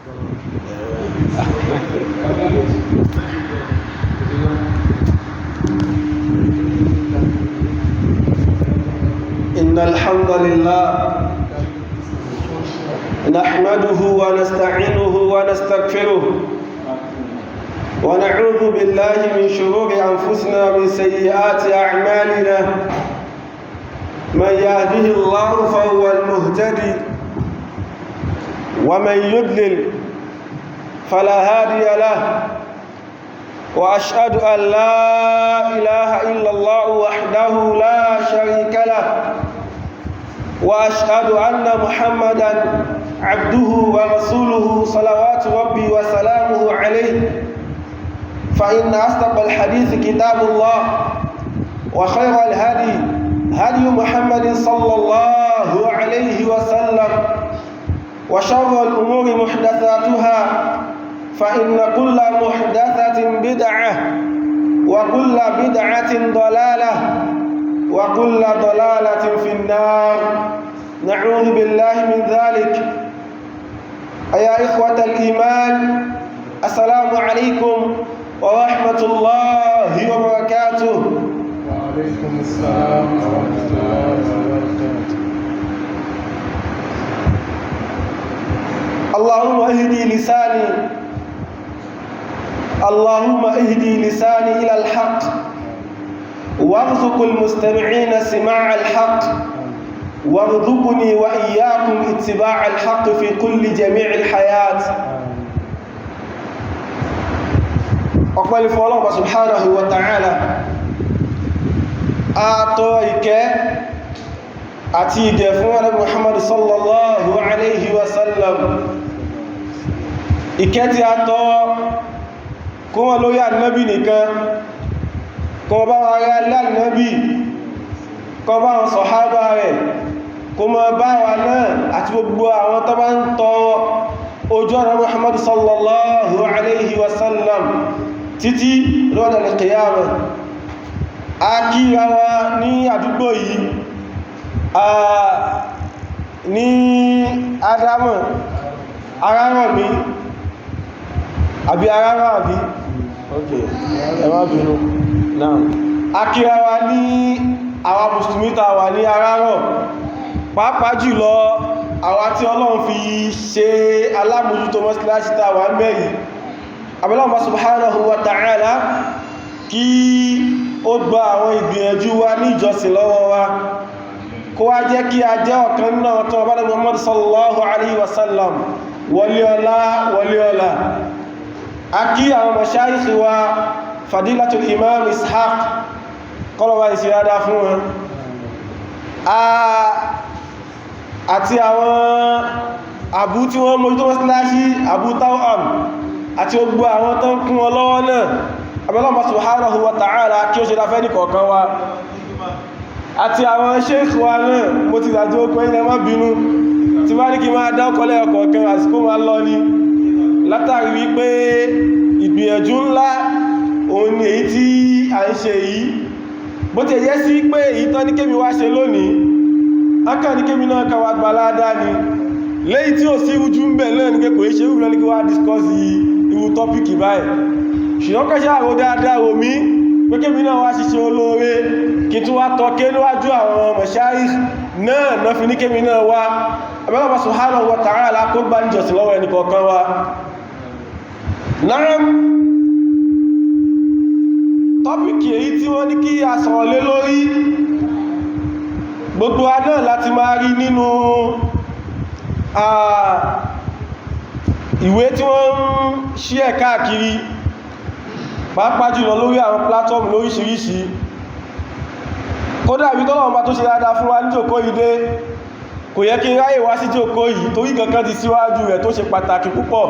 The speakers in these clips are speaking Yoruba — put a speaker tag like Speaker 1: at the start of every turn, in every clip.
Speaker 1: إن الحمد لله نحمده ونستعينه ونستغفره ونعوذ بالله من شرور أنفسنا ومن سيئات أعمالنا من يهده الله فهو المهتدي ومن يضلل فلا هادي له وأشهد أن لا إله إلا الله وحده لا شريك له وأشهد أن محمدا عبده ورسوله صلوات ربي وسلامه عليه فإن أصدق الحديث كتاب الله وخير الهدي هدي محمد صلى الله عليه وسلم وشر الأمور محدثاتها فإن كل محدثة بدعة وكل بدعة ضلالة وكل ضلالة في النار نعوذ بالله من ذلك. أيها إخوة الإيمان السلام عليكم ورحمة الله وبركاته.
Speaker 2: وعليكم السلام ورحمة الله وبركاته.
Speaker 1: اللهم اهدي لساني إلى الحق وارزق المستمعين سماع الحق وارزقني وإياكم اتباع الحق في كل جميع الحياة. أقبل فالله سبحانه وتعالى أعطيك أتيك فوانا محمد صلى الله عليه وسلم إكتي أعطى كما لو يا النبي نكا كما بقى يا النبي كما صحابة كما بقى أتبقى وطبعا أجوار محمد صلى الله عليه وسلم títí lọ́dọ̀ al-qiyamah. A kíra wa ní àdúgbò yìí ní Adamu Arárọ̀mí àbí Arárọ̀ àbí okay ẹwà bínú náà. A kíra wa ní àwa mùsùlùmí tá wà ní Arárọ̀, pàápàá jùlọ àwa tí Ọlọ́run fi ṣe alámójútó mọ́sálásí tá wà ń bẹ̀yìn. Abẹ́lọ́wọ́ subhanahu wa ta'ala kí ó gba àwọn ìgbìyànjú wa ní ìjọsìn lọ́wọ́ wa, kó wá jẹ́ kí a jẹ́ ọ̀kan náà tó bá Nábì Muhammad sallallahu alaihi wasallam wọlé ọlá. A kí àwọn mashayikh wa fadilatul imam ishaq kọlọ̀wà ìsìyádá fún wọn, àti àwọn àbú tí wọ́n mójútó mọ́sálásí àbú tawam àti gbogbo àwọn tó ń kún wọn lọ́wọ́ náà. Abẹ́lọ́wọ́ subhanahu wa ta'ala kí ó ṣe dáfẹ́ ní kọ̀ọ̀kan wa, àti àwọn sheikh wa náà. Mo ti dájú ó pẹ́ ilẹ̀ má bínú tí bá ní kí máa dá ọkọ̀lẹ́ ọkọ̀ọ̀kan àsìkò máa lọ ní, látàrí wípé ìgbìyànjú ńlá òun ni èyí tí a ń ṣe yìí. Bó ti yẹ sí pé èyí tán ní kémi wá ṣe lónìí, ákà ní kémi náà kan wá gbaládá ni, léyìí tí ó sí rújú ń bẹ̀ náà ní kékòó ṣe rújú ní kí wá discuss irú tọ́pìkì báyìí. Ṣùgbọ́n kẹ́ṣẹ́ àrò dáadáa wò mí pé kémi náà wá ṣiṣẹ́ olóore kí tún wá tọ́ké níwájú àwọn mashayikh náà fi ní kémi náà wá. Abẹ́lọ́wọ́ subhanahu wa ta'ala kó gbá níjọsìn lọ́wọ́ ẹni kọ̀ọ̀kan wa. Naam, tọ́pìkì èyí tí wọ́n ní kí a sọ̀rọ̀ lé lórí, gbogbo wa náà láti máa rí nínú ìwé tí wọ́n ń ṣí ẹ̀ káàkiri, pàápàá jùlọ lórí àwọn platform lóríṣiríṣi. Kódà bí tọ́lọ́run bá tó ṣe dáadáa fún wa ní jòkó yìí dé, kò yẹ kí n ráyè wá sí jòkó yìí torí kankan ti síwájú rẹ̀ tó ṣe pàtàkì púpọ̀.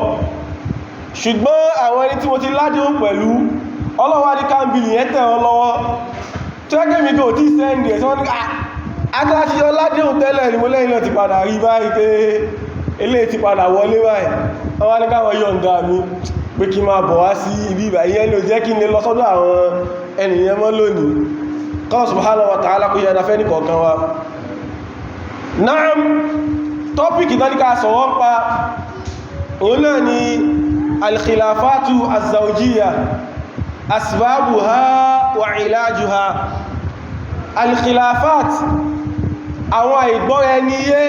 Speaker 1: Ṣùgbọ́n àwọn ẹni tí mo ti ládéhùn pẹ̀lú ọlọ́wà ní káàbìlì yẹn tẹ̀ wọn lọ́wọ́ tó ẹgbẹ́ mi kò tí sẹ́ndì ẹ̀ tí wọ́n ní àtàṣíyọ ládéhùn tẹ́lẹ̀ ni mo lẹ́yìn náà ti padà rí báyìí pé eléyìí ti padà wọlé báyìí. Wọ́n wá ní káwọn yọ̀ǹda mi pé kí máa bọ̀ wá sí ibi ìbà ìyẹn ló jẹ́ kí n lè lọ sọ́dọ̀ àwọn ènìyàn mọ́ lónìí. Allah subhanahu wa ta'ala kó yẹ dáfẹ́ ní kọ̀ọ̀kan wa. Naam, tọ́pìkì tán ní ká sọ̀rọ̀ pa òun náà ni al-khilafatu az-zawjiyya asbabuha wa ilajuha. Al-khilafat àwọn àìgbọ́ra ẹni yé,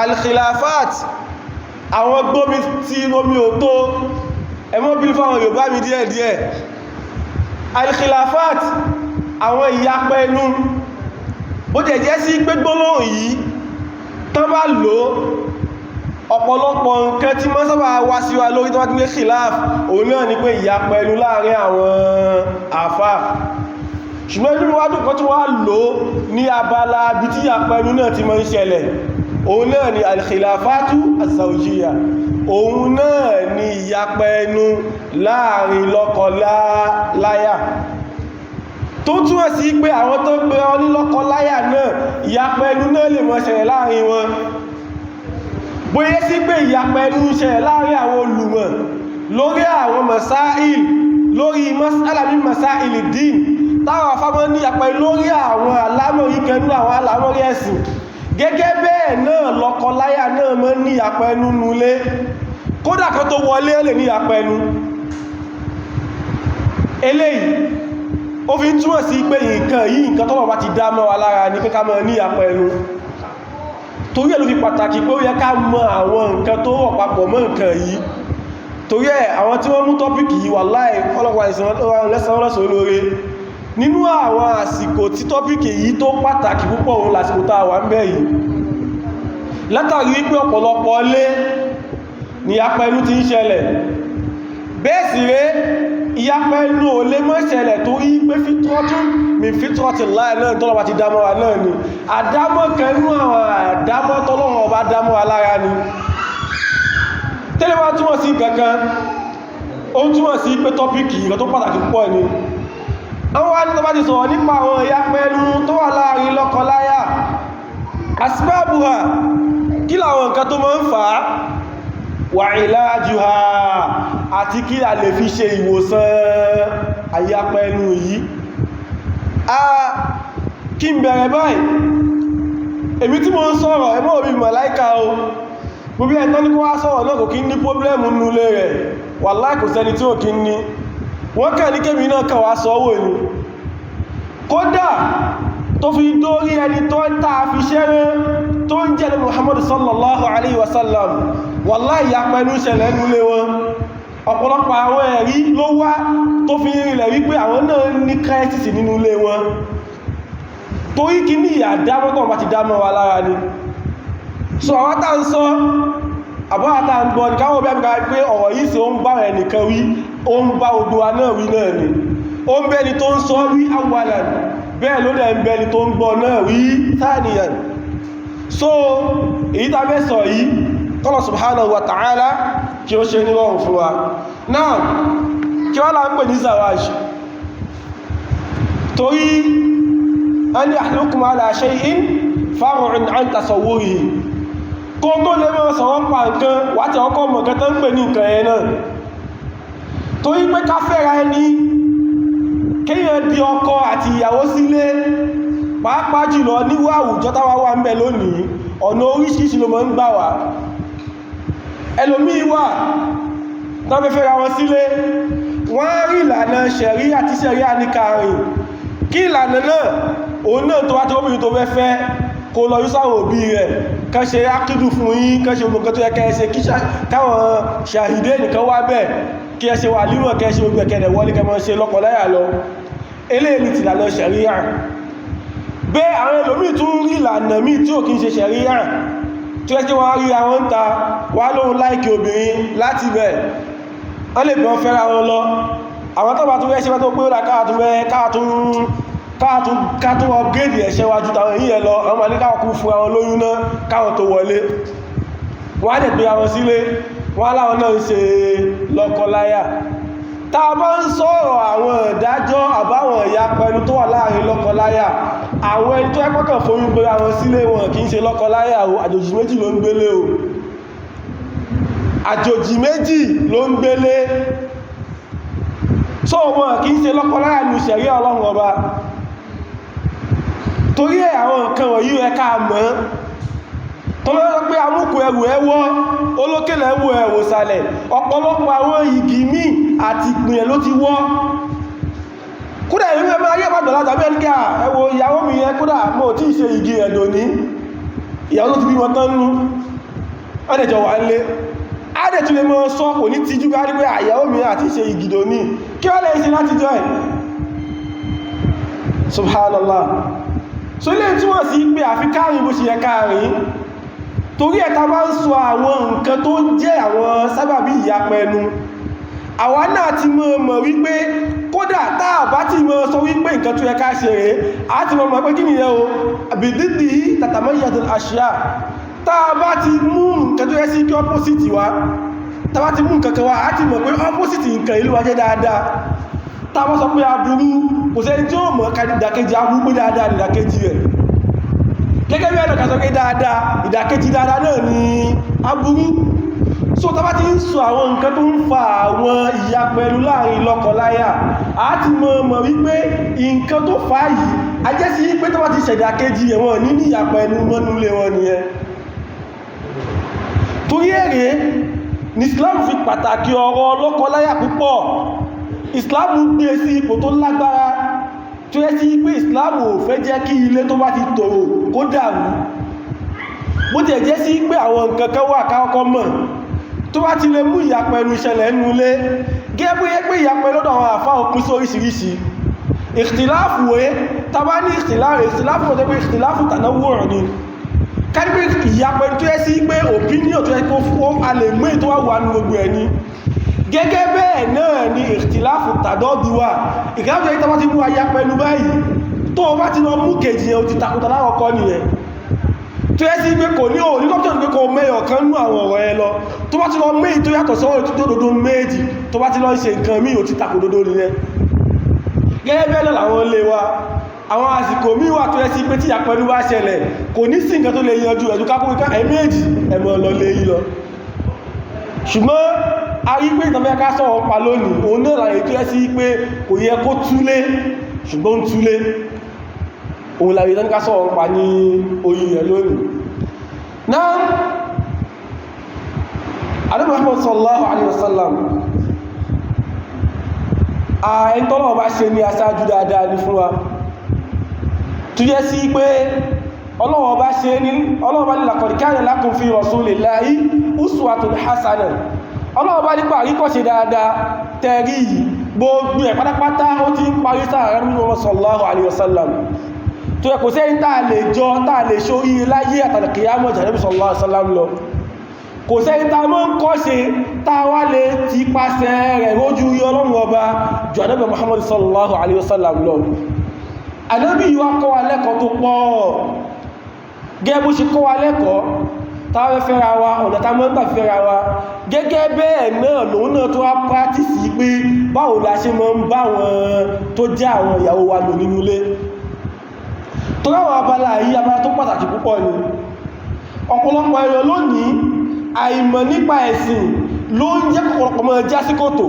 Speaker 1: al-khilafat àwọn gbómi tí omi ò tó, ẹmọ́ bí fáwọn Yorùbá mi díẹ̀díẹ̀. Al-khilafat àwọn ìyapẹ́ ẹnu, bó jẹ́ sí pé gbólóhùn yìí tán bá lò ọ̀pọ̀lọpọ̀ nǹkan tí mọ́ sábà wá sí wa lórí tó wá gbé khilaf, òun náà ni pé ìyapẹ́ ẹnu láàrin àwọn àfá. Ṣùgbọ́n nínú wádùn kan tí wá lò ní abala bí tí ìyapẹ́ ẹnu náà ti mọ́ ń ṣẹlẹ̀, òun náà ni al-khilafatu az-zawjiyya, òun náà ni ìyapẹ́ ẹnu láàrin lọ́kọ-láyà, tó túnmọ̀ sí pé àwọn tó gbé ọ ní lọ́kọ-láyà náà ìyapẹ́ ẹnu náà lè mọ́ ṣẹlẹ̀ láàrin wọn. Bóyé sí pé ìyapẹ́ ẹnu ń ṣẹlẹ̀ láàrin àwọn olùmọ̀ lórí àwọn masáìl, lórí mas'ala min masáìlì dín, táwọn afámọ́ ní ìyapẹ́ lórí àwọn alámọ̀rí kẹnu àwọn alámọ̀rí ẹ̀sìn. Gẹ́gẹ́ bẹ́ẹ̀ náà lọ́kọ-láyà náà mọ́ ní ìyapẹ́ ẹnu nulé, kódà kan tó wọlé lè ní ìyapẹ́ ẹnu. Eléyìí ó fi ń túmọ̀ sí pé nǹkan yìí, nǹkan tọ́lọ̀ bá ti dá mọ́ wa lára ní pé ká mọ́ ní ìyapẹ́ ẹnu. Torí ẹ̀ ló fi pàtàkì pé ó yẹ ká mọ̀ àwọn nǹkan tó wọ̀ papọ̀ mọ́ nǹkan yìí. Torí ẹ̀ àwọn tí wọ́n mú tọ́pìkì yìí wallahi ọlọ́pàá ìsìn lọ́sọ̀ olóore. Nínú àwọn àsìkò tí tọ́pìkì yìí tó pàtàkì púpọ̀ òun lásìkò tá a wà ń bẹ̀ yìí. Látàrí wípé ọ̀pọ̀lọpọ̀ lé ni ìyapẹ́ ẹnu ti ń ṣẹlẹ̀. Bẹ́ẹ̀ sì ré ìyapẹ́ ẹnu ò lè mọ́ ṣẹlẹ̀ torí pé fitrọ́tún min fitratillahi náà tọ́lọ̀ bá ti dámọ́ wa náà ni. Àdámọ́ kẹnu àwọn àdámọ́ tọ́lọ́run ọba dámọ́ wa lára ni. Tẹ́lẹ̀ wá túmọ̀ sí kankan, ó túmọ̀ sí pé tọ́pìkì ìkan tó pàtàkì púpọ̀ ni. Àwọn wá ní tó bá ti sọ̀rọ̀ nípa àwọn ìyapẹ́ ẹnu tó wà láàrin lọ́kọ-láyà, asbabuha, kí làwọn nǹkan tó máa ń fà á, wa ilajuha, àti kí a lè fi ṣe ìwòsàn ìyapẹ́ ẹnu yìí. Kí n bẹ̀rẹ̀ báyìí, èmi tí mo ń sọ̀rọ̀ ẹmọ́ orí màláíkà o, gbogbo ẹ̀tọ́ ní kó wá sọ̀rọ̀ náà kò kí ní pọ́blẹ́mù nulé rẹ̀, wallahi kò sẹ́ni tí ó kí ní, wọ́n kẹ́ ní kémi náà kàn wá sọ́wọ́ ni. Kódà tó fi dórí ẹni tó ń tàà fi ṣẹ́rẹ́ tó ń jẹ́ Muhammadu sallallahu alaihi wasallam, wallahi ìyapẹ́ ẹnu ṣẹlẹ̀ nulé wọn. Ọ̀pọ̀lọpọ̀ àwọn ẹ̀rí ló wá tó fi rinlẹ̀ wípé àwọn náà ní kírẹ́sìsì nínú ilé wọn. Torí kí ní ìyàdámọ́ tó bá ti dámọ́ wa lára ni. So àwọn tá ń sọ, àbáwátá ń gbọ́ ní káwọn bí i pé ọ̀rọ̀ yìí sí ó ń bá ẹnìkan wí, ó ń bá odò wa náà wí náà ni. Ó ń bẹ́ni tó ń sọ wí awwalan, bẹ́ẹ̀ ló dẹ̀ ń bẹ́ni tó ń gbọ́ náà wí thaniyan. So èyí tá fẹ́ sọ yìí, Allah subhanahu wa ta'ala kí ó ṣe ní rọrùn fún wa. Náà kí wọ́n lá ń pè ní zawaj, torí a ní ahlukum ala shay'in far'un an tasawwurihi, kó tó lè mọ́ sọ̀rọ̀ pa nǹkan wà tí ọkọ̀ mọ̀ kẹta ń pè ní nǹkan ẹ̀ náà. Torí pé ká fẹ́ra ẹni, kéèyàn di ọkọ àti ìyàwó sílé, pàápàá jùlọ níwú àwùjọ táwa wà ń bẹ lónìí, ọ̀nà oríṣiríṣi ló mọ́ ń gbà wá. Ẹlòmíì wà tán fẹ́ fẹ́ra wọn sílé, wọ́n rí ìlànà ṣẹ̀rí àti ṣẹ̀rí àníkàrin, kí ìlànà náà òun náà tó wá tí obìnrin tó fẹ́ fẹ́ kó lọ yúsáwọn òbí rẹ̀, kán ṣe ákídù fún yín, kán ṣe gbogbo nǹkan tó yẹ kẹ́ ṣe, kí káwọn ṣàhìdé nìkan wá bẹ̀, kí ẹ ṣe wà líwọ̀n, kẹ́ ṣe gbogbo ẹ̀kẹ́dẹ̀ wọlé, kẹ́ mọ́ ṣe lọ́kọláya lọ. Eléyìí ti ìlànà ṣẹ̀ríà. Bẹ́ẹ̀ àwọn ẹlòmíì tún rí ìlànà míì tí ò kí ń ṣe ṣẹ̀ríà, tí ó kí wọ́n rí àwọn ń ta wá lóhun láìkì obìnrin láti bẹ̀, wọ́n lè bọ́n fẹ́ra wọn lọ. Àwọn tó bá tún rẹ́ ṣe tó pé ó dá káàtún upgrade ẹ̀ṣẹ́ wájú tàwọn èyí ẹ̀ lọ, àwọn ma ní káwọn kú fún àwọn lóyún náà káwọn tó wọlé, wọ́n á dẹ̀ gbé àwọn sílé, wọ́n láwọn náà ń ṣe lọ́kọláya. Tá a bá ń sọ̀rọ̀ àwọn ìdájọ́ àbáwọn ìyapẹ́ ẹnu tó wà láàrin lọ́kọláya, àwọn ẹni tó ẹ́pọ̀kàn fóyún gbé àwọn sílé wọn kì í ṣe lọ́kọláya o, àjòjì méjì ló ń gbélé o, àjòjì méjì ló ń gbélé. So wọn kì í ṣe lọ́kọláya ní ṣẹ̀rí Ọlọ́run ọba. Torí ẹ̀ àwọn nǹkan wọ̀nyí ẹ ká mọ̀, tó lọ́rọ̀ pé amúkù ẹrù ẹwọ́ olókèlè ẹwọ ẹ̀wò sàlẹ̀ ọ̀pọ̀lọpọ̀ àwọn igi míì àti ìpìyàn ló ti wọ́ kódà ìlú ẹgbẹ́ ayé pàdàlájà bí ẹnikẹ́ ẹwọ ìyàwó mi yẹn kódà mọ́ tí ì ṣe igi ẹ̀dọ̀ ní ìyàwó tó ti bí wọn tán nú ọdẹ̀jọ wà ń lé adẹ̀tún lè mọ́ sọ kò ní tijú bá rí pé àyàwó mi àti ṣe ìgìdò ní kí wọ́n lè ṣe láti jọ ẹ̀ subhanallah so ilé tí wọ́n sì pé àfi káàrin bó ṣe yẹ káàrin torí ẹ̀ta bá ń sọ àwọn nǹkan tó jẹ́ àwọn sábàbí ìyapẹnu àwa náà ti mọ̀ wípé kódà táà bá ti mọ̀ sọ wípé nǹkan tó yẹ ká ṣe rèé a ti mọ̀ pé kí nìyẹn o àbìdídì tatamayyatul ashya táà bá ti mú nǹkan tó yẹ sí kí opposite wá táà bá ti mú nǹkan kan wá a ti mọ̀ pé opposite nǹkan ìlú wa jẹ́ dáadáa táà bá sọ pé aburú kò sẹ́ni tí ó mọ̀ ìdàkejì aburú pé dáadáa ìdàkejì rẹ̀ gẹ́gẹ́ bí ẹ̀nà kan sọ pé dáadáa ìdàkejì dáadáa náà ni aburú so tá bá ti ń sọ àwọn nǹkan tó ń fa àwọn ìyapẹnu láàrin lọ́kọláya a ti mọ̀ wípé nǹkan tó fà yìí a jẹ́ sí pé tó bá ti ṣẹ̀dàkejì ẹ̀wọ̀n ní ìyapẹnu mọ́nú lé wọn nìyẹn torí èrè ní Islam fi pàtàkì ọ̀rọ̀ lọ́kọláya púpọ̀ Islam gbé sí ipò tó lágbára tó yẹ sí pé Islam ò fẹ́ jẹ́ kí ilé tó bá ti tòrò kó dàrú bó ti jẹ́ sí pé àwọn nǹkan kan wà káàkọ́ mọ̀ tó bá ti lè mú ìyapẹnu ìṣẹ̀lẹ̀ ẹnu ilé gẹ́gbẹ́ pé ìyapẹnu lọ́dọ̀ àwọn àfá òpin sí oríṣiríṣi ìkhtiláfù wé tàbá ní ìkhtiláfù wọ́n tẹ́ pé ìkhtiláfù tanawwu' ni kárípé ìyapẹnu tó yẹ sí pé opinion tó yẹ kó fún a lè mú ètò wà ní gbogbo ẹni gẹ́gẹ́ bẹ́ẹ̀ náà ni ìkhtiláfù tadọ́dù wà ìgbàláwọ̀ tó yẹ tàbá ti mú ayapẹnu báyìí tó bá ti lọ mú kejì yẹn ó ti takùtà láwọ̀kọ́ nìyẹn tó yẹ́ sí pé kò ní òní lọ́pọ̀ ní pé kò mẹ́yọ̀ kan ní àwọn ọ̀rọ̀ ẹ lọ tó bá ti lọ méjì tó yàtọ̀ sọ́wọ́ ètò òdodo méjì tó bá ti lọ ṣe nǹkan mí ò ti takò òdodo nìyẹn gẹ́gẹ́ bẹ́ẹ̀ náà làwọn ilé wa àwọn àsìkò mí wà tó yẹ́ sí pé tí àpẹẹrẹ wá ṣẹlẹ̀ kò ní sí nǹkan tó lè yanjú ẹ̀dù kápóríká ẹ̀mẹ́jì ẹ̀mọ̀ lọ lè yí lọ ṣùgbọ́n a rí pé ìtànbẹ́ ká sọ̀rọ̀ pa lónìí òun náà láyé tó yẹ́ sí pé kò yẹ kó túlé ṣùgbọ́n túlé òun láyé tán ká sọ̀rọ̀ pa ní orí rẹ̀ lónìí náà Ànábì Muhammad sallallahu alaihi wasallam ààyìn tọ́lọ̀ bá ṣe ní aṣáájú dáadáa ní fún wa tó yẹ sí pé Ọlọ́run bá ṣe ní Ọlọ́run bá ní laqad kana lakum fi rasulillahi uswatun hasanah Ọlọ́run bá nípa àríkọ́ṣe dáadáa tẹ́rí gbogbo ẹ̀ pátápátá ó ti ń parí sáà Ànábì Muhammad sallallahu alaihi wasallam tó yẹ kò sẹ́yìn táà lè jọ táà lè ṣó iye láyé àtàlẹ̀kìyàmọ̀ Ànábì sallallahu alaihi wasallam lọ kò sẹ́yìn táà mọ́ ń kọ́ ṣe táà wá lè ti pàṣẹ rẹ̀ rójú rí Ọlọ́run ọba jù Ànábì Muhammad sallallahu alaihi wasallam lọ Ànábì yíwá kọ́ wa lẹ́kọ̀ọ́ tó pọ̀ gẹ́gẹ́ bó ṣe kọ́ wa lẹ́kọ̀ọ́ táwọn fẹ́ra wa ọ̀nà tá mọ́ ń gbà fẹ́ra wa gẹ́gẹ́ bẹ́ẹ̀ náà lòun náà tó wá pàtìsì pé báwo la ṣe mọ́ ń bá wọn tó jẹ́ àwọn ìyàwó wa lò nínú ilé tó ráwọ̀ abala yìí abala tó pàtàkì púpọ̀ ni ọ̀pọ̀lọpọ̀ ẹ̀yọ lónìí àìmọ̀ nípa ẹ̀sìn ló ń jẹ́ ọ̀pọ̀lọpọ̀ mọ́ já sí kòtò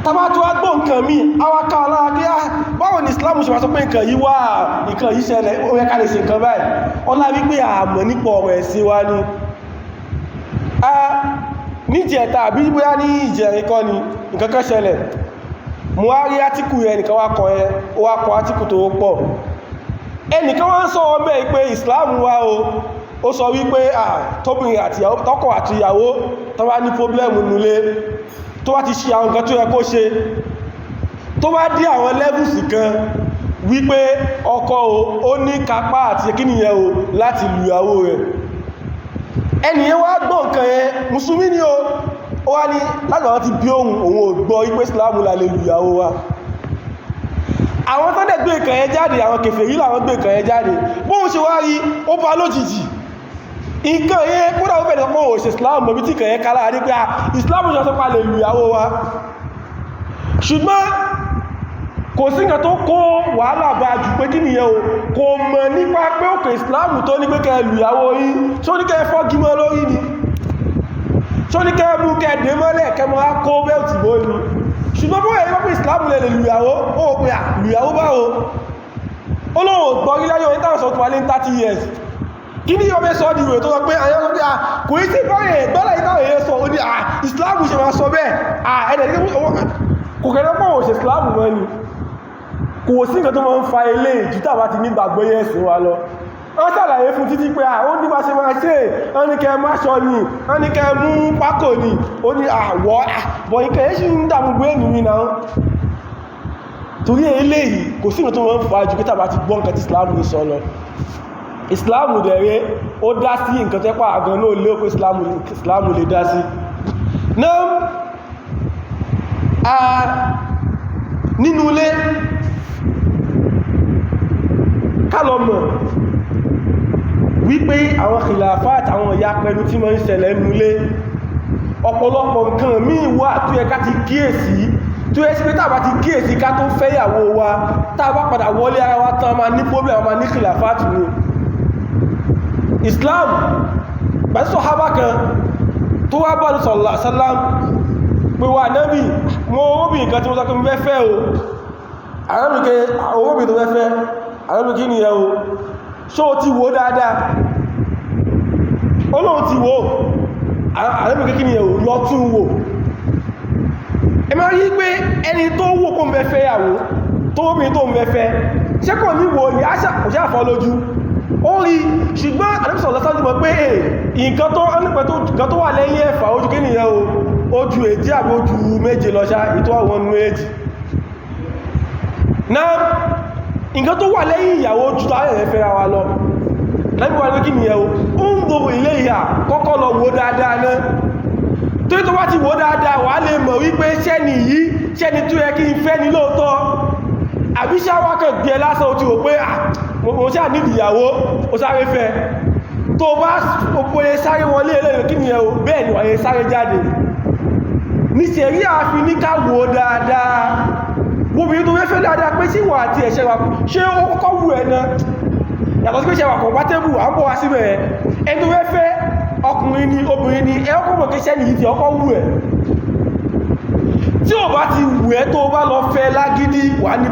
Speaker 1: tàbá tó wá gbọ́ nǹkan mí awaka alára kí á báwọn ní Islam ṣe wá sọ pé nǹkan yìí wà nǹkan yìí ṣẹlẹ̀ ó yẹ ká lè ṣe nǹkan báyìí ọlá wípé àmọ̀ nípa ọ̀rọ̀ ẹ̀sìn wa ni a níjẹta àbí bóyá ní ìjẹrin kọ́ ni nǹkan kan ṣẹlẹ̀ mo wá rí átíkù yẹn nìkan wá kọ ẹ ó wá kọ átíkù tó pọ̀ ẹnìkan wá ń sọ ọmọ ẹ̀ pé Islam wá o ó sọ wípé tóbìnrin àti ìyàwó tọkọ àti ìyàwó tó wá ní pọ́blẹ́mù nulé tó wá ti ṣe àwọn nǹkan tó yẹ kó ṣe tó wá dí àwọn lẹ́bùsì kan wípé ọkọ ó ní kápá àti kíníyàn o láti lù ìyàwó rẹ̀ ẹnìyàn wá gbọ́ nǹkan yẹn mùsùlùmí ni ó wá ní lágbàwọ́ ti bí òun ò gbọ́ ipé Islam la lè lù ìyàwó wa àwọn tó dẹ̀ gbé nǹkan yẹn jáde àwọn kèfèrí làwọn gbé nǹkan yẹn jáde bóun ṣe wá rí ó bá lójijì nǹkan yẹn kódà ó bẹ̀rẹ̀ pọ̀ òṣè Islam mọ̀bí tí kàn yẹn kálá rí pé Islam ṣe ọ̀sọ́pá lè lù ìyàwó wa ṣùgbọ́n kò sí nǹkan tó kó wàhálà bá jù pé kí nìyẹn o kò mọ̀ nípa pé òkè Islam tó ní pé kẹ́ lù ìyàwó yìí tó ní kẹ́ fọ́gí mọ́ lórí ni tó ní kẹ́ mú kẹ́ dé mọ́lẹ̀ kẹ́ mọ́ á kó bẹ́ẹ̀tì bó ni ṣùgbọ́n bó yẹ pé Islam lè lù ìyàwó ó pé lù ìyàwó báwo ó lóun gbọ́ rí láyé orí táwọn sọ tó wà ní 30 years kí ní ọmọ sọ dìwò tó sọ pé ayọ́ sọ pé kò í sí báyẹ̀ gbọ́lá ìtàwọ̀ èyẹ sọ ó ní Islam ṣe máa sọ bẹ́ẹ̀ ẹ̀dẹ̀ kò kẹ́rẹ́ pọ̀ òṣè Islam wọn ni kò sí nǹkan tó máa ń fa ilé ìjútà bá ti nígbàgbọ́ yẹ́sìn wa lọ wọ́n sàlàyé fún títí pé ó ní bá ṣe máa ṣe wọ́n ní kẹ máṣọ ni wọ́n ní kẹ mú pákò ni ó ní àwọ̀ bọ̀ ìkẹ́ ṣì ń dàmú gbé ènìyàn náà torí eléyìí kò sí nǹkan tó máa ń fa jù pé tàbá ti gbọ́ nǹkan tí Islam ní sọ lọ Islam dẹ̀rẹ́ ó dá sí nǹkan tẹ́pà àgàn náà lé pé Islam lè dá sí náà nínú ilé kálọ̀mọ̀ wípé àwọn khilafat àwọn ìyá pẹ̀lú tí wọ́n ń ṣẹlẹ̀ nínú ilé ọ̀pọ̀lọpọ̀ nǹkan míì wà tó yẹ ká ti kíyèsí tó yẹ sí pé tàbá ti kíyèsí ká tó fẹ́yàwó wa tàbá padà wọlé ara wa tán ma ní problem ma ní khilafat ní Islam pẹ̀lú sọ̀hábà kan tó wá bá sallallahu alaihi wasallam pé wà náàbì mọ́ obìnrin kan tí mo sọ pé mo fẹ́ fẹ́ o àrábìnkẹ́ obìnrin tó fẹ́ fẹ́ àrábìnkẹ́ ni ẹ o ṣó ti wò dáadáa Ọlọ́run ti wò àrábìnkẹ́ kí ni ẹ o lọ tún wò ẹ máa rí pé ẹni tó wò kó mẹ́fẹ́ yàwó tó obìnrin tó mẹ́fẹ́ ṣé kò ní wò ní àṣà àfọ́ lójú ó rí ṣùgbọ́n àdébìsọ̀ lọ́sán jùmọ̀ pé nǹkan tó wà lẹ́yìn ẹ̀fà ojú kí nìyẹn o ojú èjì àbí ojú méje lọ ṣá ìtò àwọn méjì náà nǹkan tó wà lẹ́yìn ìyàwó ojú tó ayẹ̀rẹ̀ fẹ́ra wa lọ lẹ́bí wà ní kí nìyẹn o ó ń gbogbo ilé ìyà kọ́kọ́ lọ wò dáadáa náà tó tó wá ti wò dáadáa wà lè mọ̀ wípé ṣẹ́ni yìí ṣẹ́ni tó yẹ kí n fẹ́ ní lóòótọ́ àbí ṣáwákàn gbé ẹ lásán ó ti wò pé mo ṣáà nídìí ìyàwó ó sáré fẹ́ tó bá òpóye sáré wọlé ẹlẹ́yìn kí nìyẹn o bẹ́ẹ̀ ni wàyẹ sáré jáde ní ṣẹ̀rí àfi ní ká wò dáadáa wóbìnrin tó fẹ́ dáadáa pé sí wà àti ẹ̀ṣẹ́ wa ṣé ó kọ́kọ́ wù ẹ̀ náà yàtọ̀ sí pé ṣe wà compatible à ń bọ̀ wá síbẹ̀ ẹni tó fẹ́ ọkùnrin ni obìnrin ni ẹ ọkọ̀ mọ̀ kí ṣẹ́ nìyí tí ọkọ̀ wù ẹ̀ tí ò bá ti wù ẹ́ tó bá lọ fẹ́ lágídí wà ní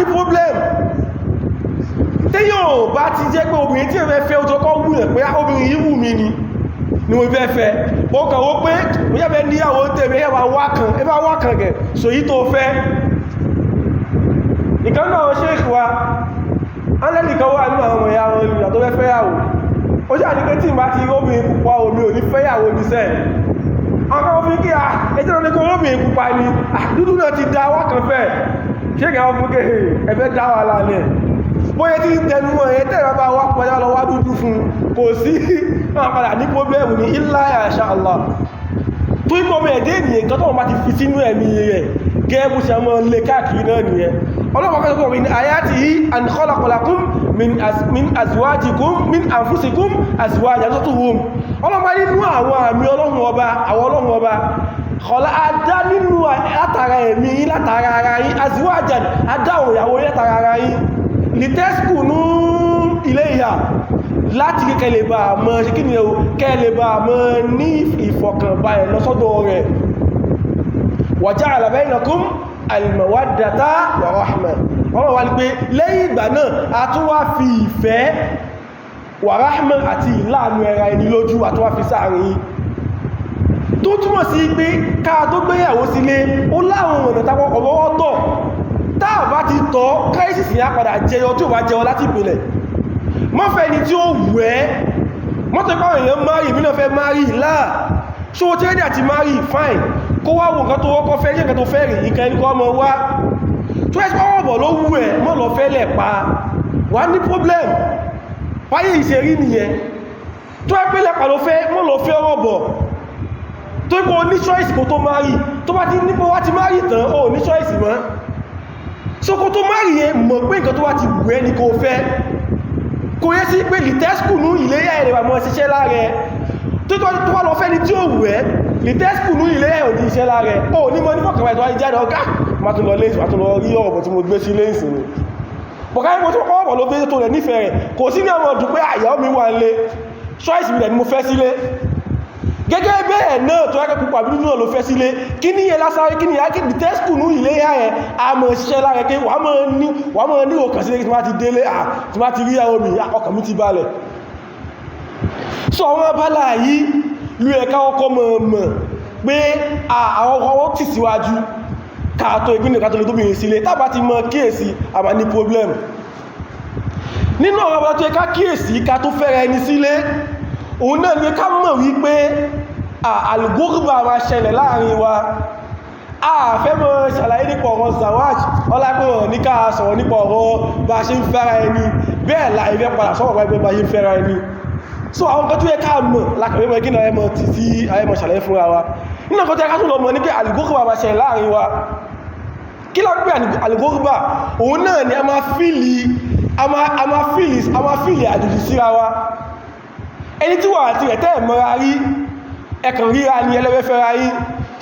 Speaker 1: problem tí yóò bá ti jẹ́ pé obìnrin tí ẹ fẹ́ ojú ọkọ̀ wù ẹ̀ pé obìnrin yìí wù mí ni mo fẹ́ fẹ́ ó kàn wó pé mo yẹ́ fẹ́ níyàwó tèmi ẹwà wákan gẹ̀ so yí tó fẹ́ ìkan náà ṣe ìwà alẹ́nìkan wà nínú àwọn ìyá wọn ìlú tó fẹ́ fẹ́yàwó ó jà ní pé tí ìbá ti obìnrin pupa omi ò ní fẹ́yàwó ní sẹ́ àwọn ọmọ fi kí a ẹjọ́ ní kó obìnrin pupa ni dúdú náà ti dá wákan fẹ́ ṣé kẹ́ wọ́n fún kí ẹfẹ́ dá wà lálẹ́ bóyẹ tí tẹnu wọn ẹ̀ tẹ́rẹ bá wá pọ̀já lọ wá dúdú fún kò sí máa padà ní pọ́blẹ́mù ní illa insha Allah tó ikọ̀ mẹ́ ẹ̀dẹ́ ènìyàn nǹkan tó wọ́n bá ti fi sínú ẹ̀mí rẹ̀ gẹ́ẹ̀bù ṣe mọ́ lè káàkiri náà nìyẹn ọlọ́pàá kọ́kọ́ min ayatihi an khalaqa lakum min azwajikum min anfusikum azwajan tutuhum ọlọ́pàá nínú àwọn àmì ọlọ́run ọba kọ̀lá adá nínú látara ẹ̀mí látara ara yín azwajan adá òyàwó látara ara yín litaskunu ilayha láti kẹ́lẹ̀ bá mọ́ ṣe kí ni ẹ̀wò kẹ́lẹ̀ bá mọ́ ní ìfọ̀kànbalẹ̀ lọ́sọ́dọ̀ rẹ̀ wa ja'ala bainakum al-mawaddata wa rahma wọ́n wá ní pé lẹ́yìn ìgbà náà a tún wá fi ìfẹ́ wa rahma àti ìlànà ẹ̀ra ẹni lójú a tún wá fi sáàrin tó túnmọ̀ sí pé ká tó gbéyàwó sílé ó láwọn ọ̀nà táwọn ọ̀bọ̀wọ́ tọ̀ táà bá ti tọ́ kẹ́ìsìsì yá padà jẹyọ tí ó bá jẹyọ láti ìpìlẹ̀ mọ́fẹ́ ni tí ó wù ẹ́ mọ́tẹ̀kọ́ èèyàn márì mí náà fẹ́ márì láà ṣó tí rẹ́dì àti márì fine kó wá wo nǹkan tó wọ́kọ́ fẹ́ yẹ́ nǹkan tó fẹ́ rí nǹkan ẹni kọ́ mọ́ wá tó ẹ́ pọ́wọ́ bọ̀ ló wù ẹ́ mọ́ lọ fẹ́ lẹ̀ pa wà ní problem wáyé ìṣerí nìyẹn tó ẹ́ pé lẹ́pà ló fẹ́ mọ́ lọ fẹ́ ọ̀rọ̀ bọ̀ tó ipò ní choice kò tó márì tó bá ti nípo wá ti márì tán ó ní choice mọ́ so kò tó márì yẹn mọ̀ pé nǹkan tó wá ti wù ẹ́ ni kò fẹ́ kò yẹ sí pé lìtẹ́sùkù ní iléyà ẹ̀rẹ̀ àmọ́ ṣiṣẹ́ láàrẹ tó wá lọ fẹ́ ni tí ó wù ẹ́ lìtẹ́sùkù ní iléyà òní iṣẹ́ láàrẹ ó ní mọ́ ní fọ́kànlá ìtọ́ ajáde ọgá ma tún lọ léṣù ma tún lọ rí ọ̀bọ̀ tí mo gbé sí léṣù ni bọ̀káyí mo tún kọ́ ọ̀bọ̀ ló gbé tó rẹ̀ nífẹ̀ẹ́ rẹ̀ kò sí ní ọmọ ọdún pé àyàwó mi wà nílé choice mi rẹ̀ ni mo fẹ́ sílé gẹ́gẹ́ bẹ́ẹ̀ náà tó yẹ́ púpọ̀ àbínú náà ló fẹ́ sílé kí ní yẹ lásáré kí ní yá kí ní tẹ́sùkù ní ilé yá ẹ̀ a mọ̀ ṣiṣẹ́ lára kí wà mọ́ ní òkàn sílé tí má ti délé tí má ti rí àwọn omi ọkàn mi ti balẹ̀. So àwọn abala yìí ló ẹ̀ká ọkọ̀ mọ̀ pé àwọn ọkọ̀ ti síwájú káàtó ìgbìnà kátó lè tóbìnrin sílé tábà ti mọ̀ kíyèsí àmà ní problem. Nínú àwọn abala tó ẹ̀ká kíyèsí ká tó fẹ́ra ẹni sílé òun náà ní ká mọ̀ wípé àlùgógbà máa ṣẹlẹ̀ láàrin wa a fẹ́ mọ́ ṣàlàyé nípa ọ̀rọ̀ zawaj ọlápẹ̀wọ̀n ní ká sọ̀rọ̀ nípa ọ̀rọ̀ bá ṣe ń fẹ́ra ẹni bẹ́ẹ̀ láì fẹ́ padà sọ̀rọ̀ wáyé bá ṣe ń fẹ́ra ẹni. So àwọn kan tó yẹ ká mọ̀ lákàwé mọ́ gínà ẹmọ ti sí ayẹmọ̀ ṣàlàyé fúnra wa nínú kan tó yẹ ká tún lọ mọ̀ ní pé àlùgógbà máa ṣẹlẹ̀ láàrin wa. Kí lá ń pè àlùgógbà òun náà ni a máa fíìlì àjòjì síra wa. Ẹni tí wà àti rẹ̀ tẹ́ mọ́ra rí ẹkàn ríra ní ẹlẹ́fẹ́fẹ́ra yí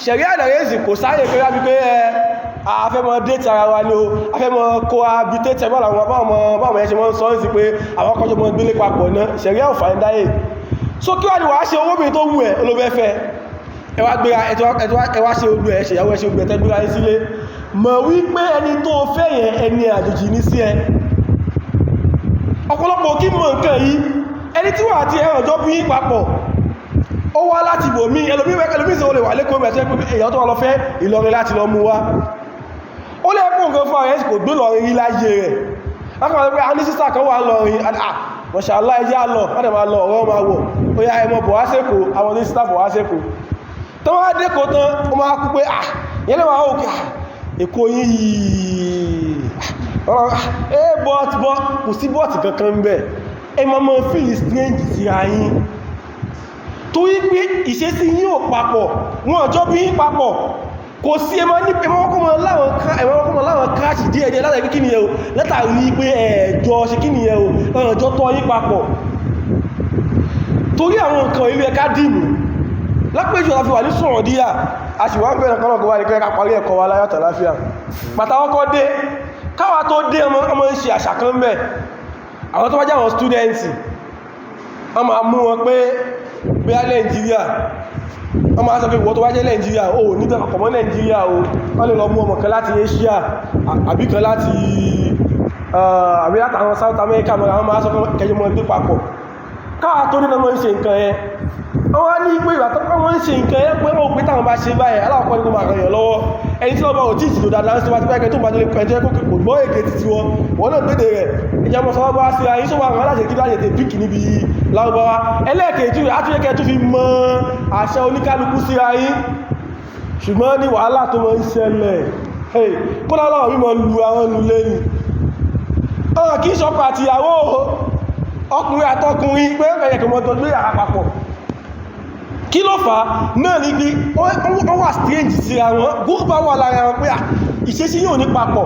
Speaker 1: ṣẹ̀rí àdàrẹ́sì kò sáyé pé rábí pé afẹ́mọ́ déètì ara wa ní o afẹ́mọ́ kó abitẹ́tẹ̀ báwọn ẹ̀ṣẹ̀ mọ́ sọ sí pé àwọn kọjọ mọ́ gbélé papọ̀ náà ṣẹ̀rí ọ̀fà ń dáyé. So kí wá ní wàá ṣe owó tó wù ẹ́ olóbẹ́fẹ́ ẹwà ṣe ogbò ẹ̀ ṣèyàwó ẹ̀ ṣe ogbò ẹ̀tẹ́ gbéra sílé mọ̀ wípé ẹni tó fẹ́ yẹn ẹni àjòjì ní sí ẹ. Ọ̀pọ̀lọpọ̀ kí mọ̀ nǹkan yìí ẹni tí wà àti ẹ̀rọ ọjọ́ bí papọ̀ ó wá láti bò mí ẹlòmí sí ó lè wà lẹ́kọ̀ọ́ mẹ́sẹ̀ pé èyàn tó wà lọ fẹ́ Ìlọrin láti lọ mú wá ó lẹ́kùn nǹkan fún ààrẹ kò gbé lọrin rí láyé rẹ̀ lákàtà pé a ní sísà kan wà lọrin mọ̀ṣàlá ẹjá lọ wọ́n dẹ̀ máa lọ ọ̀rọ̀ máa wọ̀ ó yá ẹmọ bọ̀ wá sẹ́kọ̀ àwọn ní sísà bọ̀ wá sẹ́kọ̀ tó wá dẹ́kọ̀ tán ó máa kú pé yẹn lè máa ó kí èkó yìí kò sí bọ́ọ̀tì kankan ń bẹ̀ ẹ máa mọ́ fíìlì strange sí ayín torí pé ìṣesí yín ò papọ̀ wọn ọjọ́ bí yín papọ̀ kò sí ẹmọ́ ní ẹmọ́kọ́mọ́ láwọn káàṣì díẹ̀díẹ̀ látàrí kí ni ẹ̀ o látàrí pé ẹ̀ẹ̀jọ́ ṣe kí ni ẹ̀ o ọjọ́ tọ́ yín papọ̀ torí àwọn nǹkan ilé ẹ̀ká dìmù lápéjù láfi wà ní sọ̀rọ̀ díyà a sì wá ń bẹ̀rẹ̀ kọ́nà kọwàá ní kẹ́kà parí ẹ̀kọ́ wa láyọ̀tà láfíà pàtàkọ́ dé káwà tó dé ọmọ ń ṣe àṣà kan mẹ́ àwọn tó wá jẹ́ àwọn stúdẹ́ntì wọ́n máa mú wọn pé bí á Nàìjíríà wọ́n máa sọ pé ìwọ tó wá jẹ́ Nàìjíríà o níbẹ̀ ọ̀pọ̀ mọ́ Nàìjíríà o wọ́n lè lọ mú ọmọ kan láti Asia àbí kan láti àwọn South America mọ́ra wọ́n máa sọ kẹjọ mọ́ gbé papọ̀ káà tó nínú wọ́n ń ṣe nǹkan ẹ wọ́n wá ní pé ìgbà tó wọ́n ń ṣe nǹkan ẹ pé ó pé táwọn bá ṣe báyìí aláwọ̀kọ́ ní kó máa ràn yàn lọ́wọ́ ẹni tí wọ́n bá ò tí ìsìnkú dáadáa sí wájú pẹ́kẹ́ tó bá délé pẹ̀jẹ́ kò gbọ́ èdè títí wọ́n náà gbédè rẹ̀ ìjọmọ̀ sọ bá sí ayé sọ wà rán láti kí láti píkì níbi Lárúbáwá ẹlẹ́ẹ̀kejì àtúnyẹ́kẹ́ tó fi mọ àṣẹ oníkálukú sí ayé ṣùgbọ́n ní wàhálà tó mọ́ ń ṣẹlẹ̀ kó lọ́wọ́ mímọ̀ lu àwọn nulé ni ọ̀rọ̀ kí sọpọ̀ àtìyàwó ọkùnrin àtọkùnrin pé ẹ̀yẹ̀kẹ̀ mọ́ tó gbé àpapọ̀ kí ló fà náà ní bí wọ́n wà strange sí àwọn gúrùbá wà lára wọn pé ìṣesí yóò ní papọ̀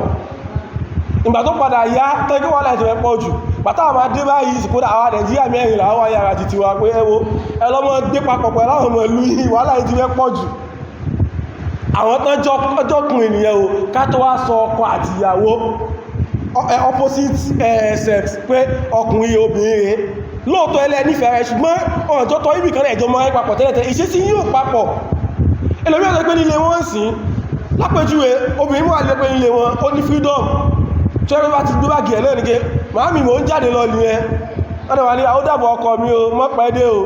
Speaker 1: ìgbà tó padà yá tẹ́gbẹ́ wà láìsẹ̀ pọ̀ jù bàtà àmà dé báyìí ìsìnkúdà àwọn Nàìjíríà mẹ́rin làwọn wáyé ara títí wa pé ẹwọ ẹlọ́mọ gbé papọ̀ pẹ̀lú àwọn ọmọ ìlú yìí wà láì ti fẹ́ pọ̀ jù àwọn tọ́jọ́kùn ènìyàn o ká tó wá sọ ọkọ àti ìyàwó opposite sex pé ọkùnrin obìnrin lóòtọ́ ẹlẹ́ nífẹ̀ẹ́ rẹ̀ ṣùgbọ́n ọjọ́ tọ́ ibì kan rẹ̀ ẹjọ́ mọ́ papọ̀ tẹ́lẹ̀tẹ́ ìṣesí yóò papọ̀ ẹlòmíràn lè pé nílé wọn sí lápẹjúwe obìnrin wà lè pé nílé wọn ó ní freedom tí ẹgbẹ́ bá ti gbé bá gẹ̀ẹ́ lónìí gẹ́ màámi mò ń jáde lọ ní ẹ wọ́n wà ní àwọ́dàbọ̀ ọkọ mi o mọ́ pẹ́dé o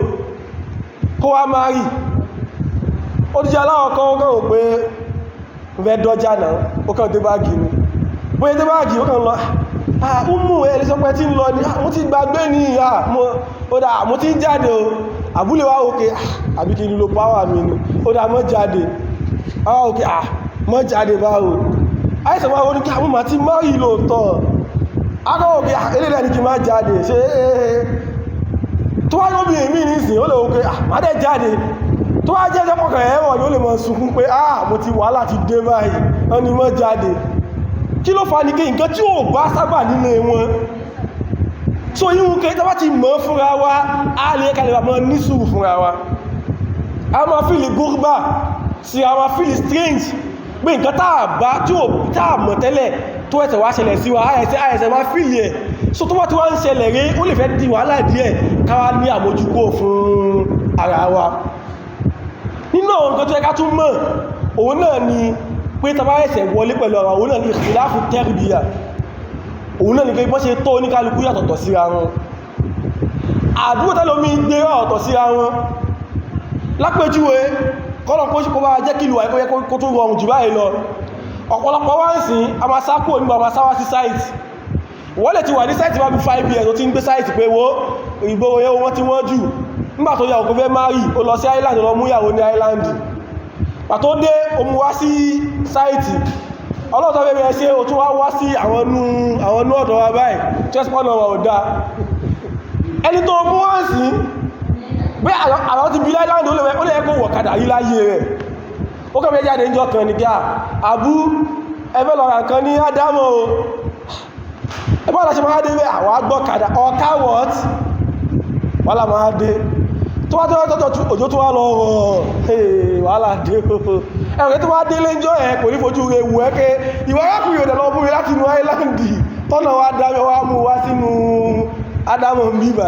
Speaker 1: kó wá máa rí ó ti jẹ́ aláwọ̀ kan ó kàn wò pé fẹ́ dọ́jà náà ó kàn dé báàgì ni bóyá dé báàgì ó kàn lọ ọmọ ẹ̀lẹ́ sọpẹ́ tí ń lọ ní mo ti gbàgbé ní ìyá mo ti ń jáde o àbúlé wá òkè àbí kí n lo pàwà mi ni ó dá mọ́ jáde òkè mọ́ jáde báwo àìsàn máa wọ́n ní kí àwọn máa ti máa yìí lóòtọ́ akọ́ òkè eléyìí ní kí máa jáde ṣe tó wá lóbi èmì nísìn ó lè òkè má dẹ̀ jáde tó wá jẹ́ jẹ́pọ̀kàn ẹ̀wọ̀n ni ó lè mọ̀ sunkún pé mo ti wà láti dé báyìí wọ́n ni mọ́ jáde kí ló fa ní kí nǹkan tí ó bá sábà nínú wọn tó yíwú kẹ́ tàbá ti mọ́ fúnra wa a lè kalẹ̀ mọ́ ní sùúrù fúnra wa a máa fíìlì gúrúbà sí a máa fíìlì strange pé nǹkan tàbá tí ó tààmọ̀ tẹ́lẹ̀ tó ẹ̀tẹ̀ wá ṣẹlẹ̀ sí wa àyẹ̀sẹ̀ máa fíìlì ẹ̀ so tó bá tí wá ń ṣẹlẹ̀ rí ó lè fẹ́ di wàhálà díẹ̀ káwá ní àmójúkò fún ara wa nínú àwọn nǹkan tó yẹ ká tún mọ̀ òun náà ni pé tàbá ẹ̀sẹ̀ wọlé pẹ̀lú ara òun náà ni ìkhtilafu tarbiyya òun náà ni pé bọ́n ṣe tó oníkálukú yàtọ̀tọ̀ síra wọn àdúgbò tẹ́lómi gbé ọ̀tọ̀ síra wọn lápẹjúwe kọ́lọ̀ kó bá jẹ́ kí ìlú àìkóyẹ kó tó rọrùn jù báyìí lọ ọ̀pọ̀lọpọ̀ wá ń sìn a máa sákò nígbà máa sáwá sí sáìtì wọ́n lè ti wà ní sáìtì bá bí 5 years ó ti ń gbé sáìtì pé wo ìgboro yẹn wọ́n ti wọ́n jù nígbà tó yà òkú fẹ́ márì ó lọ sí island lọ mú ìyàwó ní island pàtó dé ó mú wá sí sáìtì ọlọ́tọ̀ bẹ́ẹ̀ ṣe ó tún wá sí àwọn nú ọ̀dọ̀ wa báyìí chespọ́nà wà ò dá ẹni tó mú wá sí pé àwọn ti bí island ó lè kó wọ̀kadà yí láyé rẹ̀ ó kọ́ mẹ́ jáde ìjọ kan ní kí àbú ẹgbẹ́ lọ́ra kan ní ádámọ̀ o ẹgbẹ́ ọ̀lá ṣe máa dé bẹ́ àwọn agbọ́kadà ọ̀ká what wàhálà máa dé tó wá tọ́jọ́ òjò tó wá lọ rọ̀ wàhálà dé ẹ̀rẹ́ tó wá dé lẹ́jọ́ ẹ̀ kò ní fojú rẹ̀ wù ẹ́kẹ́ ìwọ arákùnrin òdẹ̀ lọ bú mi láti inú áìláńdì tọ́nà wá dáyọ wá mú wá sínú ádámọ̀ ń bíbà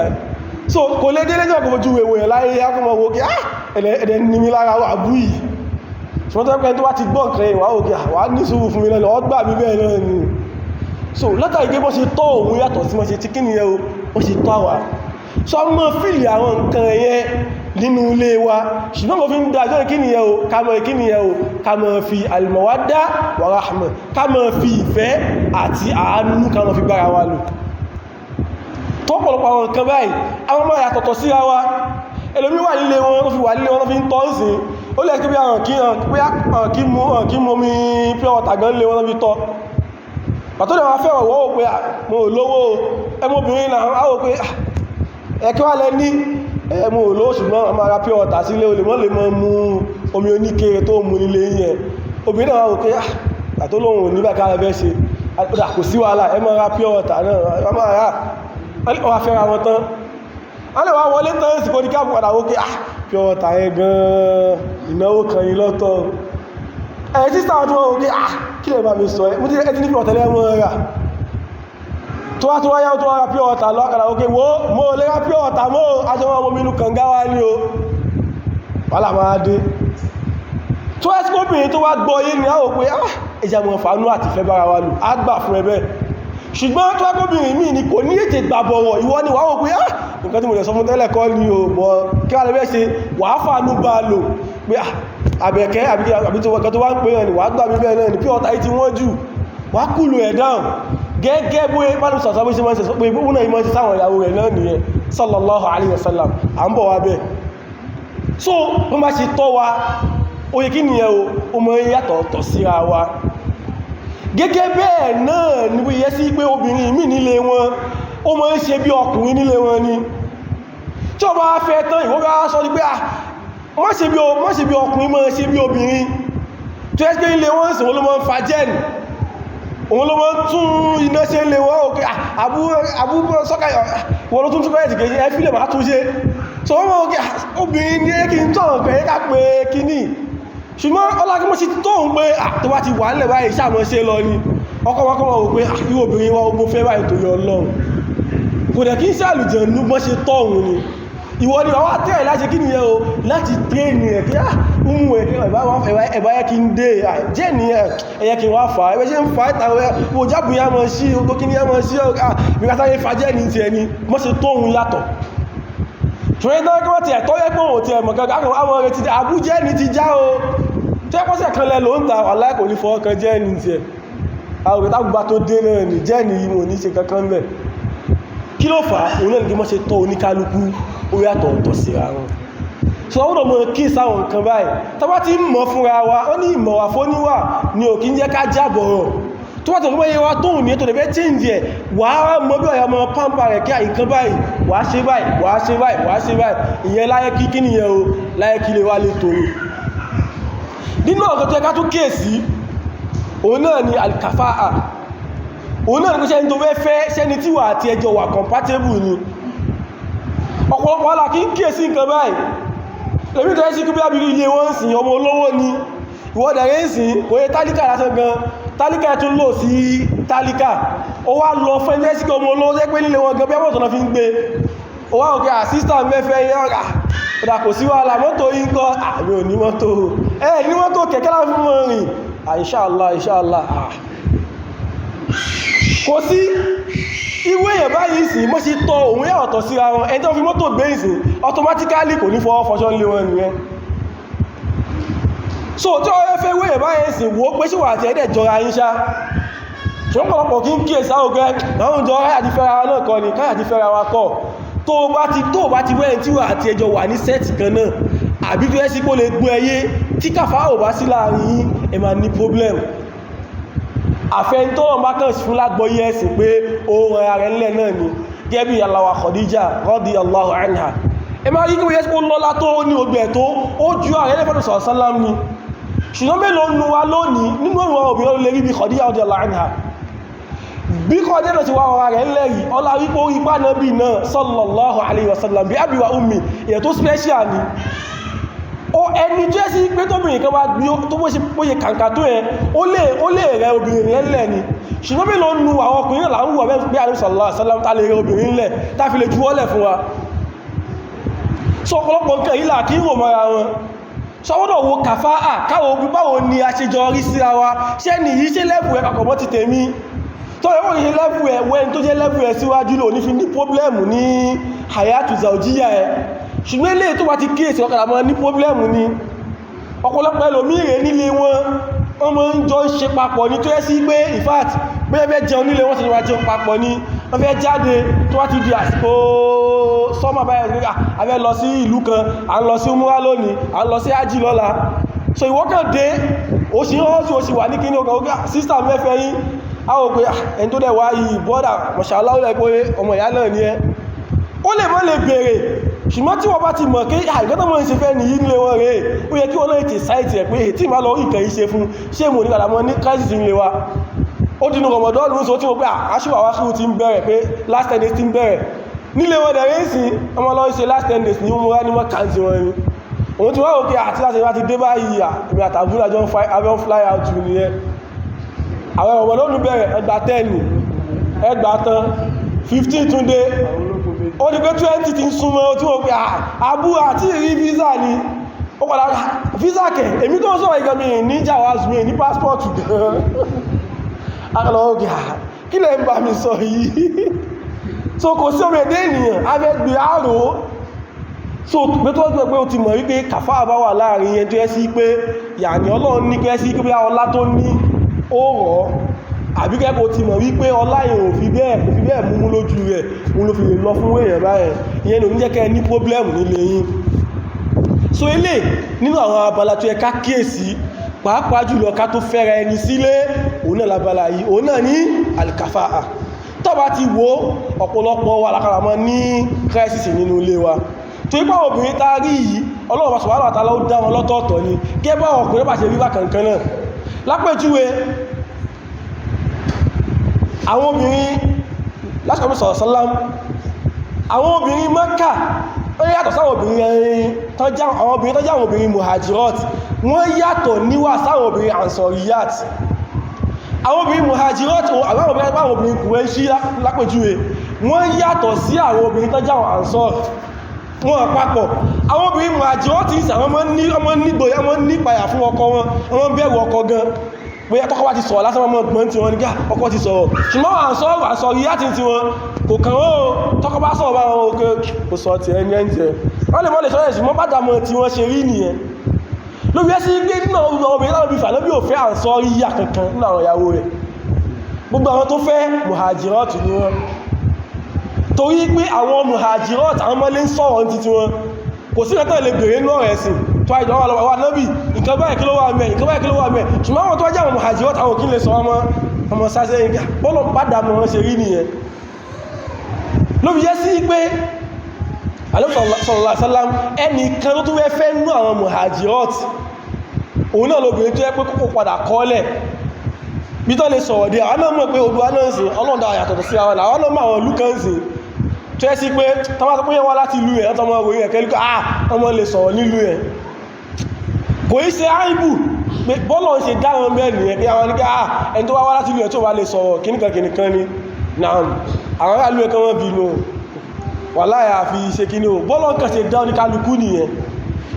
Speaker 1: so kò lé dé lẹ́jọ́ kò fojú rẹ̀ wù ẹ̀ láyé akọ́mọ̀ wo kí ẹ̀dẹ̀ ní mi lára wà bú yìí ṣùgbọ́n tó pẹ́ tó wá ti gbọ́ nǹkan ìwà òkè wà ní sùúrù fún mi lẹ́lọ ọgbà mi bẹ́ẹ̀ náà ni so látàrí pé bọ́ ṣe tọ́ òun yàtọ̀ sí mọ́ ṣe tí kí nìyẹn o wọ́n ṣe tọ́ àwà so mọ́ fìlì àwọn nǹkan ẹ̀yẹ nínú ilé wa ṣùgbọ́n mo fi ń dájọ́ kí nìyẹn o ká mọ́ fi al-mawadda wa rahma ká mọ́ fi ìfẹ́ àti àánú ká mọ́ fi bára wa lò tó pọ̀lọpọ̀ àwọn nǹkan báyìí àwọn máa yàtọ̀tọ̀ síra wa ẹlòmí wà nílé wọn fi wà nílé wọn fi ń tọ́ sí ó lẹ́ kí bí àwọn kí mú mi pure water gan lé wọn fi tọ́ pàtó lè wọ́n fẹ́ ọ̀wọ́ ò pé mo lówó ẹmọ́bìnrin náà á wò pé ẹ̀kẹ́ wà lẹ́ ní ẹmọ olówó ṣùgbọ́n ọmọ ara pure water sílé olè mọ́ lè mọ́ mú omi oníkere tó mú nílé yẹn obìnrin náà wò pé àtó lóhun nígbà kára bẹ́ ṣe kò sí wàhálà ẹmọ ara pure water náà ọmọ ara wọ́n fẹ́ra wọn tán a lè wá wọlé tán sí kò ní káàkùn padà wókè pure water yẹn gan ìnáwó kan yìí lọ́tọ̀ ẹ̀ sísá ọdún wọn wókè kí lè bá mi sọ ẹ́ mú tí ẹni níbi ọ̀tẹ̀lẹ́ mọ́ ra tó wá yá tó wá ra pure water lọ́kàdà wókè wo mo lè ra pure water mọ́ ajọmọ́ ọmọ inú kànga wá ní o wàhálà máa dé tó ẹ́ sí kóbìnrin tó wá gbọ́ yé ni a wò pé ìjàmọ̀ fàánú àti ìfẹ́ bára wa lò á gbà fún ẹbẹ́ ṣùgbọ́n tó ẹgbóbìnrin míì ni kò ní ètè gbàbọ̀wọ̀ ìwọ ni wàá wò pé nǹkan tí mo lè sọ fún tẹ́lẹ̀ kọ́ ni o bọ̀ kí wà lẹ́bẹ̀ẹ́ ṣe wàá fàánú bá lò pé àbẹ̀kẹ́ àbí tó wọ́n tó wá ń pè náà ni wàá gbà mí bẹ́ẹ̀ náà ni pí ọ̀tá ti wọ́n jù wàá kúlù ẹ̀ dáhùn gẹ́gẹ́ bó pálù sọ̀sọ́ bó ṣe máa ń sọ pé ìbúnà ìmọ̀ sí sáwọn ìyàwó rẹ̀ náà nìyẹn sallallahu alaihi wasallam à ń bọ̀ wá bẹ́ẹ̀ so wọ́n bá ṣe tọ́ wa ó yẹ kí nìyẹn o mọ̀ yàtọ̀ tọ̀ síra wa gẹ́gẹ́ bẹ́ẹ̀ náà ní wíyẹ́ sí pé obìnrin mí nílé wọn ó mọ́ ń ṣe bí ọkùnrin nílé wọn ni tí ó bá fẹ́ tán ìwọ́n bá sọ ní pé má ṣe bí ọkùnrin mọ́ ṣe bí obìnrin tó ẹ́ pé ilé wọn sì wọ́n ló mọ́ ń fa jẹ́nì òun ló mọ́ ń tún iná ṣe ń lè wọ́n òkè àbúrú sọ́kà wọ́n ló tún tún kọ́ẹ̀tì kejì ẹ fílẹ̀ máa tún ṣe so wọ́n mọ́ òkè obìnrin ní kí n tọ̀ pé ká pé kíní ṣùgbọ́n ọlágbọ́n sí tó ń pé tó bá ti wà nílẹ̀ báyìí sáàmọ́ ṣe lọ ní ọkọ̀wọ́kọ́wọ́ wò pé irú obìnrin wa ogun fẹ́ báyìí tó yọ Ọlọ́run kò dẹ̀ kí ń sí àlùjànnú bọ́n ṣe tọ́ òun ni ìwọ ni wọ́n tẹ́ láti kí nìyẹn o láti tẹ́ẹ̀nì ẹ̀ kí ọmọ ẹ̀bá yẹ kí ń dé jẹ́ ní ẹ̀yẹ kí wá fà ẹgbẹ́ ṣe ń fà ìtàwẹ́ òjábùn yá mọ́ sí ogbó kí ní yá mọ́ sí ìgbàtàyé fàjẹ́ ní ti ẹni mọ́ ṣe tó òun yàtọ̀ ṣùgbọ́n ti ẹ̀tọ́ yẹ́ pọ̀ òtí ẹ̀mọ̀ gangan àwọn ọ̀rẹ́ ti dẹ̀ àbújẹ́ ní ti já o tí ẹ pọ́sẹ̀ kan lẹ ló ń ta aláìkò ní fọwọ́ kan jẹ́ ní ti ẹ̀ àwọn òrẹ́ta gbogbo tó dé náà ní jẹ́ ní ìmọ̀ ní ṣe kankan mẹ́ kí ló fà òun náà ní mọ́ ṣe tọ́ oníkálukú ó yàtọ̀ ọ̀tọ̀ sí ara wọn so wọ́n rọ̀ mọ́ kí sáwọn nǹkan báyìí tọ́bá ti mọ̀ fúnra wa ó ní ìmọ̀ wà fóníwà ní òkí ń jẹ́ ká jábọ̀rọ̀ tó wá tọ̀gbọ́n yẹ wá tóhùn ní ètò ìbẹ́ change ẹ̀ wà á mọ́ bí ọ̀yà mọ́ pàmpà rẹ̀ kí àìkan báyìí wà á ṣe báyìí wà á ṣe báyìí wà á ṣe báyìí ìyẹn láyé kí kí nìyẹn o láyé kí lè wá lè tòrò nínú ọ̀gọ́ tó ẹka tó kíyèsí òun náà ni alkafa'a òun náà ni ṣẹ́ni tó fẹ́ ṣẹ́ni tí wà àti ẹjọ́ wà compatible ni ọ̀pọ̀lọpọ̀ alá kí ń kíyèsí nǹkan báyìí lèmi tó ẹ́ sí kí bí abìrí ilé wọ́n ń sìn ọmọ olówó ni ìwọ́dẹ̀rẹ́ ń sìn òye tálíkà lásán gan tálíkà ẹ̀ tún lò sí tálíkà ó wá lọ fẹ́ jẹ́ sí ọmọ olówó jẹ́ pé nílé wọn gan bí abọ́tọ̀nà fi ń gbé ó wá òkè àsísítà mẹ́fẹ́ yẹn ọ̀gá ọ̀dà kò sí wàhálà mọ́tò yìí ń kọ́ àmì ò ní mọ́tò ní mọ́tò kẹ̀kẹ́ láti fún mọ́ rìn inshallah kò sí ìwé èyàn báyìí sí mọ́ sí tọ́ òun yà ọ̀tọ̀ síra wọn ẹni tó fi mọ́tò gbé ìsìn automatically kò ní fọwọ́ fọṣọ́ lé wọn nìyẹn so tí ó yẹ fẹ́ wé báyìí sí wo pé síwà àti ẹ̀dẹ̀ jọra yín ṣá ṣùgbọ́n pọ̀lọpọ̀ kí ń kí èsà ògẹ́ àwọn jọ káyà ti fẹ́ra wa náà kọ́ ni káyà ti fẹ́ra wa kọ́ tó bá ti wẹ́yìn tí wà àti ẹjọ wà ní sẹ́ẹ̀tì kan náà àbí tó yẹ sí kó lè gbọ́ ẹyé tí kàfà ò bá sí láàrin yín ẹ máa ní problem àfẹ́ntọ́rọ̀ bá kàn sí fún lágbọ́yé ẹ̀sìn pé ohun ara rẹ̀ ńlẹ̀ náà ni gẹ́bí aláwà Khadija radiyallahu anha ẹ máa rí kí wọ́n yẹ́ sí kó lọ́lá tó ní ogbẹ̀ tó ó ju ààrẹ lẹ́fẹ́lú sọ̀rọ̀sálám ni ṣùgbọ́n mélòó nù wa lónìí nínú àwọn obìnrin lè rí bí Khadija radiyallahu anha bí Khadija náà ti wá ọ̀rọ̀ rẹ̀ ńlẹ̀ yìí ọlá wípé ó ipá Nábì náà sallallahu alaihi wasallam bí abi wa ummi èyàn tó special ni ó ẹni jẹ́ sí pé tóbìnrin kan wá gbí tó bó ṣe kàǹkà tó ẹ ó lè rẹ obìnrin rẹ̀ ńlẹ̀ ni ṣùgbọ́n mélòó nù àwọn ọkùnrin náà là ń wọ̀ bẹ́ẹ̀ pé Ànábì sallallahu alaihi wasallam tá lè rẹ obìnrin ńlẹ̀ tá fi lè juwọ́lẹ̀ fún wa so ọ̀pọ̀lọpọ̀ nǹkan yìí là kí ń rò mọ́ra wọn sọwọ́dọ̀ wo kàfáà káwọ̀ ogun báwo ni a ṣe jọ rí síra wa ṣé ní yìí ṣe lẹ́bù ẹ kàkọ̀mọ́ ti tèmi tó ẹwọ́n ṣe lẹ́bù ẹ wẹ́n tó jẹ́ lẹ́bù ẹ síwájú lò ní fi ní pọ́blẹ́mù ní hayatu zawjiya ẹ ṣùgbọ́n ilé tó bá ti kíyèsí ọkàdà mọ́ ní pọ́blẹ́mù ní ọ̀pọ̀lọpọ̀ ẹlòmíire nílé wọn wọ́n mọ́ ń jọ ṣe papọ̀ ní tó yẹ sí pé in fact bóyá fẹ́ jẹun nílé wọ́n sì wá jẹun papọ̀ ní wọ́n fẹ́ jáde tó wá ti di àsìkò sọ́mà báyẹ̀ rí a fẹ́ lọ sí ìlú kan à ń lọ sí umura lónìí à ń lọ sí ájì lọ́la so ìwọ́kàn dé ó sì rọ́ọ̀sù ó sì wà ní kíní ọkà sísà mẹ́fẹ́ yín a ò pé ẹni tó dẹ̀ wá yìí bọ́dà mọ̀ṣàláwọ̀ pé ọmọ ìyá náà ní ẹ ó lè mọ́ lè bèèrè ṣùgbọ́n tí wọ́n bá ti mọ̀ pé àìgọ́tọ̀ mọ́ ìṣẹ́fẹ́ ní yí nílé wọn rẹ̀ ó yẹ kí wọ́n náà ti sáìtì ẹ̀ pé tí ma lọ ìkẹ̀ ìṣe fún ṣé mo ní kàdà mọ́ ní crisis nílé wa ó dínú rọmọdọ́ọ̀lù ń so tí mo pé àṣíwà wá kí ti ń bẹ̀rẹ̀ pé last 10 days ti ń bẹ̀rẹ̀ nílé wọn dẹ̀ rẹ̀ sí ọmọ lọ ṣe last 10 days ní múra ní wọ́n kàn sí wọn ni òun ti wá òkè àti láti wá ti dé báyìí àmì àtàbúrà jọ ń fly out nìyẹn àwọn rọmọdọ́ọ̀lù bẹ̀rẹ̀ ẹgbà 10 ẹgbà tán 15 tún dé ó ní pé 20 ti ń súnmọ́ tí wọ́n pé àbú àti ìrí visa ni ó padà visa kẹ̀ èmi tó ń sọ̀rọ̀ ìgbàmí ní jawaz mi ní passport gan akọ̀lọ̀ ògì kí lẹ́ ń bá mi sọ yìí so kò sí ọmọ èdè ènìyàn abẹ́gbé àrò so pé tó gbẹ̀ pé ó ti mọ̀ wípé kàfà bá wà láàrin yẹn tó yẹ sí pé yàní Ọlọ́run ní kẹ́ sí pé ọlá tó ní ó rọ̀ àbí kẹ́kọ̀ọ́ ti mọ̀ wípé ọlá ìrìn òfin bẹ́ẹ̀ múmú lójú rẹ̀ mú ló fi lè lọ fún èèyàn báyẹn ìyẹn ló ń jẹ́ kẹ́ ní pọ́blẹ́mù nílé yín so ilé nínú àwọn abala tó yẹ ká kíyèsí pàápàá jùlọ ká tó fẹ́ra ẹni sílé òun náà labala yìí òun náà ní alikafa'a tó bá ti wo ọ̀pọ̀lọpọ̀ wà lákàràmọ́ ní crisis nínú ilé wa tó ipá obìnrin tá rí yìí Ọlọ́run subhanahu wa ta'ala ó dá wọn lọ́tọ̀ọ̀tọ̀ ni gẹ́gbà ọkùnrin bá ṣe rí bákankan náà lápèjúwe àwọn obìnrin lásìkò sọ̀rọ̀sọ́lám àwọn obìnrin Mẹ́kà ó yàtọ̀ sáwọn obìnrin tó jẹ́ àwọn obìnrin muhajirot wọ́n yàtọ̀ níwà sáwọn obìnrin ansoriyat àwọn obìnrin muhajirot àwọn obìnrin kùrẹ́ṣí lápèjúwe wọ́n yàtọ̀ sí àwọn obìnrin tó jẹ́ àwọn ansor wọn papọ̀ àwọn obìnrin muhajirot ti sàwọn ọmọ nígbòyà wọn nípayà fún ọkọ wọn wọ́n bẹ̀rù ọkọ gan bóyá tọ́kọ́ bá ti sọ̀rọ̀ lásán mọ́ gbọ́n tí wọ́n ní gá ọkọ̀ ti sọ̀rọ̀ ṣùgbọ́n àṣọ́rí yàtí tí wọ́n kò kàn ó tọ́kọ́ bá sọ̀rọ̀ bá wọn òkè kò sọ ti ẹni ẹni jẹ wọ́n lè mọ́ lè sọ́rọ̀ ṣùgbọ́n bá dámọ́ tí wọ́n ṣe rí nìyẹn ló bí ẹ́ sí gbé nínú ọgbọ̀n obìnrin láwọn bífà lóbi òfẹ́ àṣọ́rí yà kankan nínú àwọn ìyàwó rẹ̀ gbogbo àwọn tó fẹ́ muhajirot ni wọ́n torí pé àwọn muhajirot àwọn mọ́lé ń sọ̀rọ̀ ti wọn kò sí ẹ̀tọ́ lè bèèrè náà ẹ̀sìn tó àìdánwà lọ́wọ́ wà náàbì nǹkan báyìí kí ló wà mẹ́ nǹkan báyìí kí ló wà mẹ́ ṣùgbọ́n àwọn tó wájá àwọn muhajirot àwọn kí lè sọ ọmọ sáṣẹ́ ìgbà bọ́lọ̀ padà mọ̀ wọ́n ṣe rí nìyẹn ló fi yẹ́ sí pé sallallahu alaihi wasallam ẹnìkan ló tún fẹ́ nú àwọn muhajirot òun náà lóbìnrin tó yẹ pé kókó padà kọ́lẹ̀ bí tó lè sọ̀rọ̀ dé àwọn náà mọ̀ pé odò anáǹsìn ọlọ́dà àyàtọ̀ sí àwọn náà mọ̀ àwọn lúkànsìn tó yẹ́ sí pé tọ́wọ́ tó pín wá láti ìlú ẹ̀ tọ́mọ orí ẹ̀kẹ́ lúkà ọmọ lè sọ̀rọ̀ nílùú ẹ̀ kò í ṣe àìbù pé bọ́lọ̀ ń ṣe dáwọn mẹ́rin ẹ̀ pé àwọn ní ẹni tó wá láti ìlú ẹ̀ tó wá lè sọ̀rọ̀ kìníkan ni náà àwọn ará ìlú ẹ̀ kan wọ́n bí inú wàláhì àfi ṣe kí ní o bọ́lọ̀ kan ṣe dá oníkálukú nìyẹn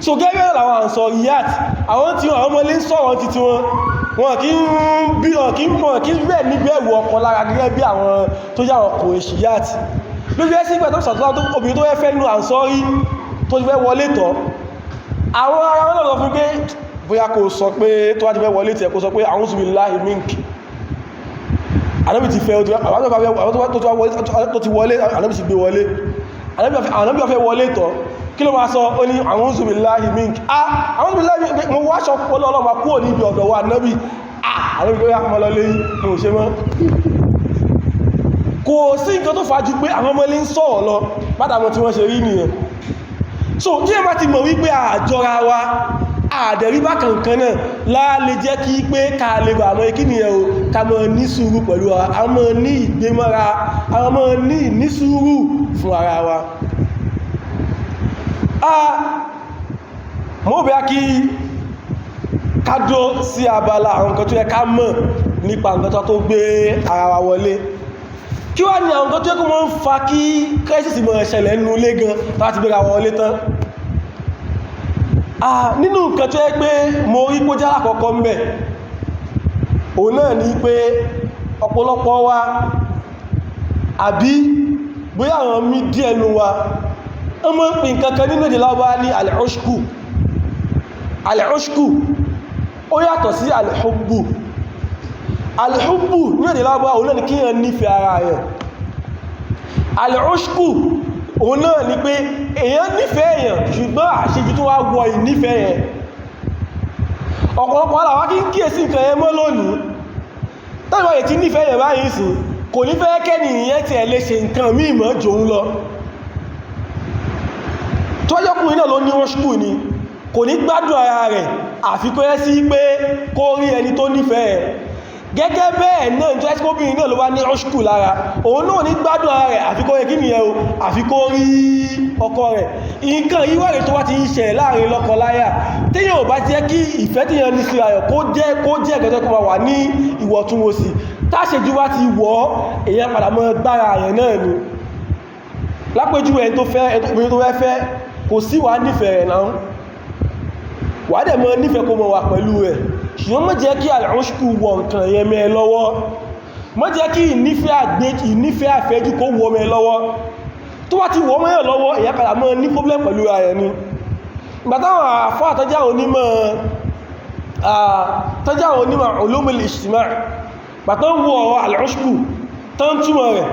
Speaker 1: so gẹ́gẹ́ làwọn àǹsọ yíyàt àwọn tí àwọn ọmọ ilé ń sọ̀rọ̀ títí wọn kí ń bẹ̀ nígbẹ̀rù ọkọ̀ lára gẹ́gẹ́ bí àwọn tó yà wọn kò èṣì yàt lójú ẹ́ sí ìgbà tó sọ̀tọ́ obìnrin tó fẹ́ nínú àǹsọ́rí tó ti fẹ́ wọlé tọ́ àwọn ará wọn lọ fún pé bóyá kò sọ pé tó wá ti fẹ́ wọlé tẹ́ kò sọ pé a'udhu billahi mink Ànábì ti fẹ́ tó ti wọlé Ànábì ti gbé wọlé Ànábì fẹ́ wọlé tọ́ kí ló máa sọ ó ní a'udhu billahi mink a'udhu billahi mink mo wáṣọ ọlọ́ọ̀lọ́mà kúrò níbi ọ̀dọ̀ wa Ànábì Ànábì tó yá mọ́ lọ lé ní òṣè mọ́ kò sí nǹkan tó fàájú pé àwọn ọmọ ilé ń sọ̀rọ̀ lọ bádàmọ́ tí wọ́n ṣe rí nìyẹn so tí ẹ bá ti mọ̀ wípé àjọra wa àdẹ̀rí bá kankan náà láàlè jẹ́ kí pé ká lè bà mọ́ ikí nìyẹn o ká mọ́ ní sùúrù pẹ̀lú wa a mọ́ ní ìgbémọ́ra a mọ́ ní sùúrù fún ara wa mọ́ bí a kí kádó sí abala àwọn nǹkan tó yẹ ká mọ̀ nípa nǹkan tó gbé ara wa wọlé kí wá ní àwọn nǹkan tó yẹ kó mọ́ ń fa kí crisis mọ̀ ṣẹlẹ̀ nínú ilé gan láti gbé ara wọlé tán nínú nǹkan tó yẹ pé mo rí kó jẹ́ àkọ́kọ́ ń bẹ̀ òun náà ní pé ọ̀pọ̀lọpọ̀ wa àbí bóyá àwọn mí díẹ̀ nù wa wọ́n mọ́ ń pè nǹkan kan nínú èdè Lárúbáwá ní al-ushku ó yàtọ̀ sí al-hubbu al-hubbu ní èdè Lárúbáwá òun náà ni kíyàn nífẹ̀ẹ́ ara rẹ̀ al-ushku òun náà ni pé èyàn nífẹ̀ẹ́ èyàn ṣùgbọ́n àṣejù tó wá wọ ìnífẹ̀ẹ́ yẹn ọ̀pọ̀lọpọ̀ aláwá kí ń kíyèsí nǹkan yẹn mọ́ lónìí tàbí èyí tí nífẹ̀ẹ́ yẹn báyìí sí kò ní fẹ́ kẹ́ni ìyẹn tí ẹ lè ṣe nǹkan míì mọ́ jòun lọ tọ́jọ́kùnrin náà ló ní ushku ni kò ní gbádùn ara rẹ̀ àfikún ẹ́ sí pé kó rí ẹni tó nífẹ̀ẹ́ gẹ́gẹ́ bẹ́ẹ̀ náà tó ẹ́sì kóbìnrin náà ló wá ní ọṣùkù lára òun náà ní gbádùn ara rẹ̀ àfikó rẹ̀ kí nìyẹn o àfikó rí ọkọ rẹ̀ nǹkan yíwá rẹ̀ tó wá ti ń ṣẹ̀ láàrin lọ́kọ láya téèyàn ò bá jẹ́ kí ìfẹ́ téèyàn ní sí ayọ̀ kó jẹ́ ẹ̀gẹ́gẹ́ kó máa wà ní ìwọ̀ntúnwòsì táṣejú wá ti wọ̀ èèyàn padà mọ́ gbára àyàn náà ni lápẹjú ẹni tó fẹ́ kò sí wà nífẹ̀ẹ́ rẹ̀ náà wà dẹ̀ mọ́ nífẹ̀ẹ́ kó mọ́ wà pẹ̀lú rẹ̀ ṣùgbọ́n mọ́ jẹ́ kí al-ushku wọ nǹkan yẹn mẹ́ lọ́wọ́ mọ́ jẹ́ kí ìnífẹ́ àfẹ́jú kó wọ mẹ́ lọ́wọ́ tó wá ti wọ mẹ́ lọ́wọ́ èyàn padà mọ́ ní problem pẹ̀lú ayẹ̀ ni ìgbàtàwọn àfáà tọ́já onímọ̀ ulumul ijtima' pàtó wọ ọ̀rọ̀ al-ushku tán túmọ̀ rẹ̀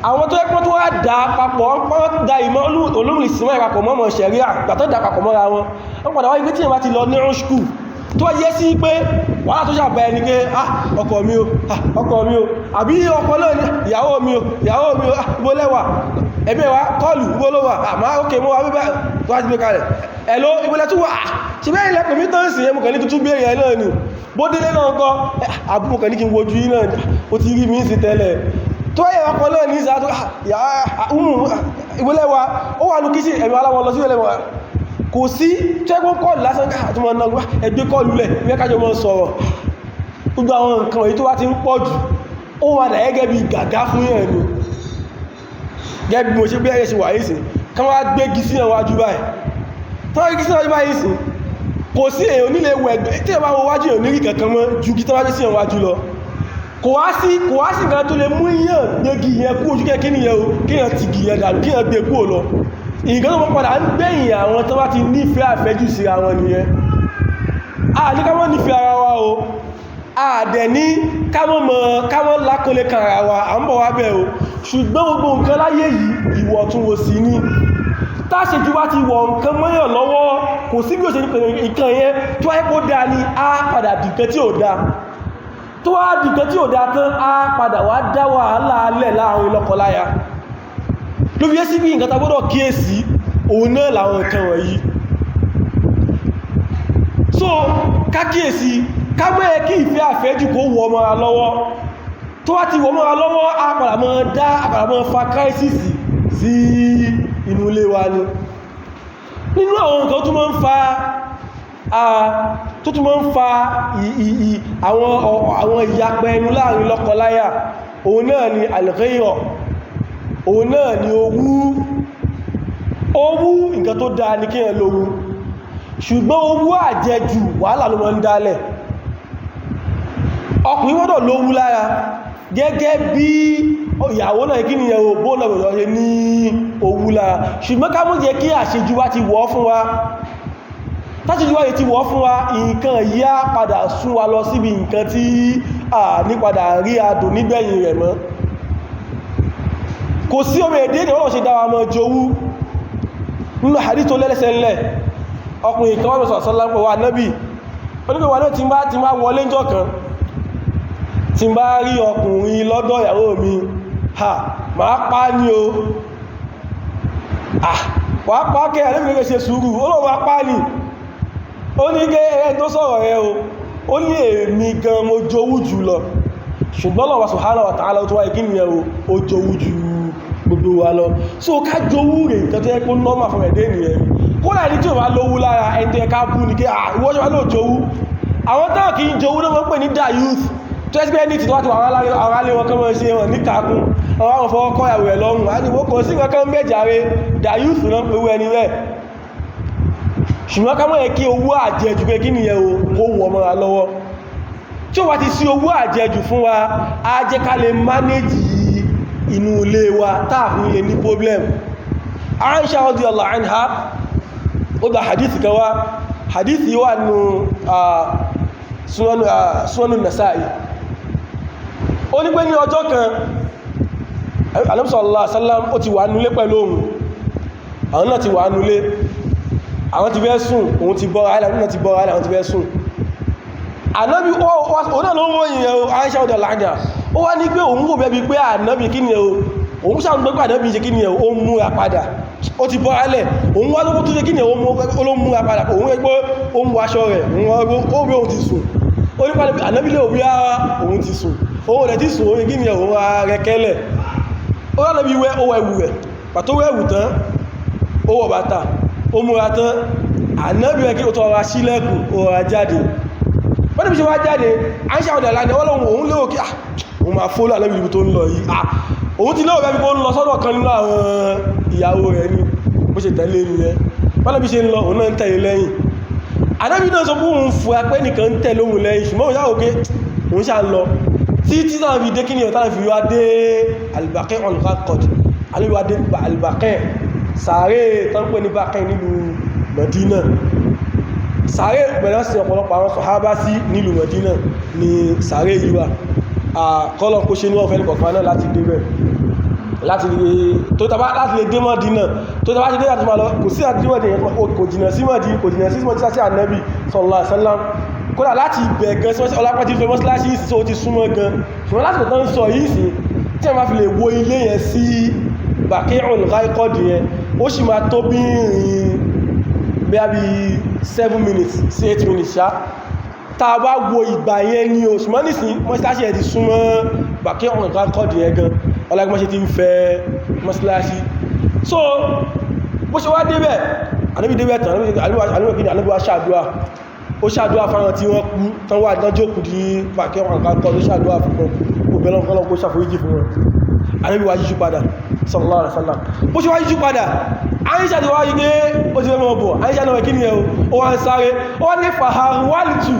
Speaker 1: àwọn tó ẹ́pọ́ tó wá dá papọ̀ pọ́n dá ìmọ̀ ulumul ijtima' ìpapọ̀ mọ́mọ̀ ṣẹ̀ríà gbàtọ́ dá papọ̀ mọ́ra wọn wọ́n padà wáyé pé tí ìwá ti lọ ní ushku tó wá yẹ́ sí pé wàhálà tó ṣàbẹ̀ ẹni pé ọkọ mi o àbí ọkọ náà ní ìyàwó mi o ibo lẹ́wà ẹgbẹ́ wa kọlù ibo ló wà àmá òkè mọ́ wà bíbẹ̀ tó wá ti gbé kalẹ̀ ẹ̀lọ́ ibolẹ̀ tó wà ṣe bẹ́ ilẹ̀ pẹ̀mí tán sí ẹmù kẹ̀lé tuntun bèèrè náà ni bó délé náà kọ́ àbúkọ̀ kẹ̀ ní kí n wojú yí náà ó ti rí mi sí tẹ́lẹ̀ tó yẹ ọkọ náà ní ìsàtọ́ ibo lẹ́wà ó wà ní kíṣì ẹ̀mí aláwọ̀ lọ sí ẹlẹ́wà kò sí tẹ́gbọ́n kọlù lásán káàtùmọ̀ náà ẹgbẹ́ kọlù lẹ̀ mẹ́kájọ mọ́ sọ̀rọ̀ gbogbo àwọn nǹkan èyí tó wá ti ń pọ̀ jù ó wà dà gẹ́gẹ́ bí gàgá fún yẹn ni gẹ́gẹ́ bí mo ṣe bẹ́ẹ̀ ṣe wà yìí sí kán wá gbé gísí náà wájú báyìí tó wá gísí náà wájú báyìí sí kò sí èèyàn nílé wẹ̀ tí ẹ bá wọ wájú èèyàn nírí kankan mọ́ ju gí tán wájú sí wájú lọ kò wá sí nǹkan tó lè mú yàn gbégi yẹn kú ojú kẹ́kẹ́ nìyẹn o kéèyàn ti gì yẹn dànù kéèyàn gbé kúrò lọ ìgbẹ́ tó mọ́ padà ń gbẹ̀yìn àwọn tó bá ti nífẹ̀ẹ́ àfẹ́jù sí àwọn nìyẹn ní ká mọ́ nífẹ̀ẹ́ ara wa o dẹ̀ ní ká mọ́ lákọlé kan ara wa à ń bọ̀ wá bẹ̀ o ṣùgbọ́n gbogbo nǹkan láyé yìí ìwọ̀ntúnwòsì ni táṣejú wá ti wọ̀ nǹkan mọ́yàn lọ́wọ́ kò sí bí ó ṣe ní pẹ̀lú nǹkan yẹn tó wáyé kó dáa ni á padà dìkan tí ò dáa tó wá dìkan tí ò dáa tán á padà wá dá wàhálà alẹ̀ láàrin lọ́kọláya ló fi yé sí bí nǹkan tàbọ́dọ̀ kíyèsí òun náà làwọn nǹkan wọ̀nyí so ká kíyèsí ká mẹ́ kí ìfẹ́ àfẹ́jù kó wọ ọmọ lọ́wọ́ tó wá ti wọ ọmọ lọ́wọ́ àpàdàmọ́ fa crisis sí inú ilé wa ni nínú àwọn nǹkan tó máa ń fa àwọn ìyapẹ ẹnu láàrin lọ́kọláya òun náà ni al-ghayra òun náà ni owú nǹkan tó dáa ní kíyàn lówú ṣùgbọ́n owú àjẹjù wàhálà ló mọ́ ń dálẹ̀ ọkùnrin gbọ́dọ̀ lówú lára gẹ́gẹ́ bí ìyàwó náà kí ni ẹ̀wọ̀ bó náà rẹ̀ ní owú lára ṣùgbọ́n ká mú jẹ́ kí àṣejù wá ti wọ́ fún wa táṣejù wá ti wọ́ fún wa nǹkan yá padà sún wa lọ síbi nǹkan tí a ní padà rí adùn nígbẹ̀yìn rẹ̀ mọ́ kò sí ọmọ èdè ní ọlọ́ ṣe dáwà mọ́ jowú nínú hadith tó lẹ́lẹ́sẹ̀ ńlẹ̀ ọkùnrin kan wọ́n sọ̀rọ̀ lápò wa nábì onígbè wà náà ti máa wọlé ńjọ́ kan tí bá rí ọkùnrin lọ́dọ̀ ìyàwó mi máa pa ní o wà pa kẹ́ àlébìnrin ṣe sùúrù olóò wà pa ní ó ní gẹ́ ẹ̀rẹ́ tó sọ̀rọ̀ rẹ̀ o ó ní èmi gan mo jowú jù lọ ṣùgbọ́n Allah subhanahu wa ta'ala tó wáyé kí ni ẹ̀ o jowú jù gbogbo wa lọ so ká jowú rẹ̀ nǹkan tó yẹ kó nọ́mà fún ẹ̀dẹ́ nìyẹn kó láì ní tí ò bá lówú lára ẹni tó yẹ ká bú ní kí ìwọ́ṣọ́ wá lóò jowú àwọn táwọn kì í jowú náà wọ́n pè ní da youth tó ẹ́sìgbẹ́ ní ti láti wà arálé wọn kán mọ́ sí wọn ní kàákún àwọn fọwọ́ kọ́ ìyàwó ẹ̀ lọ́rùn á ní wó kò sí nǹkan mẹ́jàre da youth náà pẹ̀wú ẹni rẹ̀ ṣùgbọ́n ká mọ́ yẹ kí owó àjẹjù pé kí nìyẹn o wọ̀ mọ́ra lọ́wọ́ tí ó wá ti sí owó àjẹjù fún wa á jẹ́ ká lè mánéjì inú ilé wa táàfin ilé ní problem Aisha radiyallahu anha ó gba hadith kan wá hadith yìí wà nù Sunanu Nasa'i ó ní pé ní ọjọ́ kan Ànábì sallallahu alaihi wasallam ó ti wà nulé pẹ̀lú òun àwọn náà ti wà nulé àwọn ti fẹ́ sùn òun ti bọ́ àìlà náà ti bọ́ àìlà àwọn ti fẹ́ sùn Ànábì ó náà ló ń wọ́n yìnyẹn Aisha ọdọ̀ láàdà ó wá ní pé òun kò bẹ́bí pé Ànábì kí ni òun sáà ń gbé pé Ànábì ṣe kí ni ó múra padà ó ti bọ́ àìlẹ̀ òun wá lókó tó ṣe kí ni ó múra padà òun rẹ̀ pé ó ń wọ aṣọ rẹ̀ ó rí òun ti sùn ó ní pàdé Ànábì lè orí ara òun ti sùn òun rẹ̀ ti sùn orí gíní òun rẹ̀ kẹ́lẹ̀ ó rẹ̀ lọ́bí wẹ́ owó ẹ̀wù rẹ̀ pàtó wẹ́wù tán ó wọ̀ bàtà ó múra tán Ànábì rẹ̀ kí ó tọrọ sílẹ̀kùn ó rà jáde wọ́n bí ṣe wá jáde Àìṣà ọ̀dà láti ọwọ́ lóhun òun léwò kí òun máa fólò Ànábì ibi tó ń lọ yìí òun ti léwò bẹ́bí kó ń lọ sọ́dọ̀ kan nínú àwọn ìyàwó rẹ̀ ní bó ṣe tẹ̀lé nìyẹn wọ́n bí ṣe ń lọ òun náà ń tẹ̀lé lẹ́yìn Ànábì náà sọ fún òun fún apẹ́ nìkan tẹ̀ lóhun lẹ́yìn ṣùgbọ́n òun yáwó pé òun ṣà ń lọ tí tí náà fi dé kí ni ọ̀tá fi wá dé Al-Baqi' al-Gharqad alíwá dé Al-Baqi' sàárè tán pé ní Baqi' nílùú Madina sàárè bẹ̀rẹ̀ sí ọ̀pọ̀lọpọ̀ àwọn sàhábà sí nílùú Madina ni sàárè yíwa kọ́lọ̀ kó ṣe ní ọ̀fẹ́ nìkọ̀kan náà láti dé bẹ̀ láti lè dé Madina tó tàbá ti dé láti máa lọ kò sí àti Madina kò jìnà sí Madina kò jìnà sí Madina sí Ànábì sallallahu alaihi wasallam kódà láti ibẹ̀ gan sí ọlápàá tí ó fẹ́ mọ́síláṣí ìsìn tó ti súnmọ́ gan ṣùgbọ́n láti kò tán ń sọ yìí sí tí a máa fi lè wo ilé yẹn sí Baqi' al-Gharqad yẹn ó sì máa tó bí rìn 7 minutes sí 8 minutes ṣá tá a bá wo ìgbà yẹn ní o ṣùgbọ́n nìsín mọ́síláṣí yẹn ti súnmọ́ Baqi' al-Gharqad yẹn gan ọlágbọ́n ti ń fẹ́ mọ́síláṣí so bó ṣe wá débẹ̀ Ànábì débẹ̀ tán Ànábì wá ṣàdúrà ó ṣàdúrà fáwọn tí wọ́n kú tán wà dánjókù ní Baqi' al-Gharqad ló ṣàdúrà fún wọn obìnrin kan lọ́pọ̀ ṣàforíjì fún wọn Ànábì wá yíjú padà sallallahu alaihi wasallam bó ṣe wá yíjú padà Àìṣà ti wá yí pé ó ti fẹ́ mọ́ bọ̀ Àìṣà náà kí ni ẹ̀ ó wá ń sáré ó wá ní faharwaltu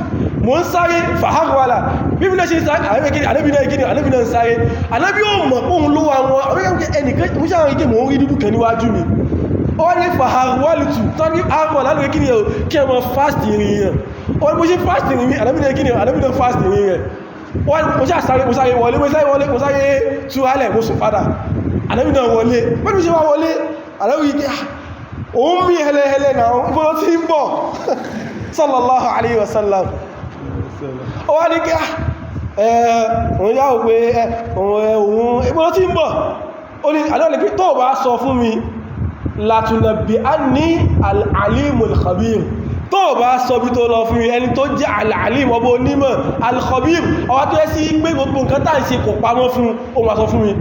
Speaker 1: mo ń sáré faharwala bí mi náà ṣe sáré Ànábì náà ń sáré Ànábì ó mọ̀ pòun ló wà wọn ẹnìkan mú ṣàwọn ike mò ń rí dúdú kan níwájú mi ó wá ní faharwaltu tán ní àrùn lálùwẹ́ kí ni ẹ̀ kí ẹ mọ́ fast ìrìn yẹn ó ní mo ṣe fast ìrìn mi Ànábì náà kí ni Ànábì náà fast ìrìn rẹ̀ mo sáré wọlé mo sáré tú hálẹ̀ mo sùn padà Ànábì náà wọlé pẹ́lú ṣe wá wọlé Ànábì yìí òun mí hẹlẹ́hẹlẹ́ náà ìbọn tí ń bọ̀ sallallahu alaihi wasallam ó wá ní kí òun yá ò pé òun ìbọn tí ń bọ̀ ó ní Ànábì tó bá sọ fún mi latunabbi'anni al-alimul khabir tó bá sọ bí tó lọ fún ẹni tó jẹ́ al-alim ọbọ̀ onímọ̀ al-khabir ọwá tó ẹ́ sí pé gbogbo nǹkan tàà ṣe kò pamọ́ fún ohun àsọ fún mi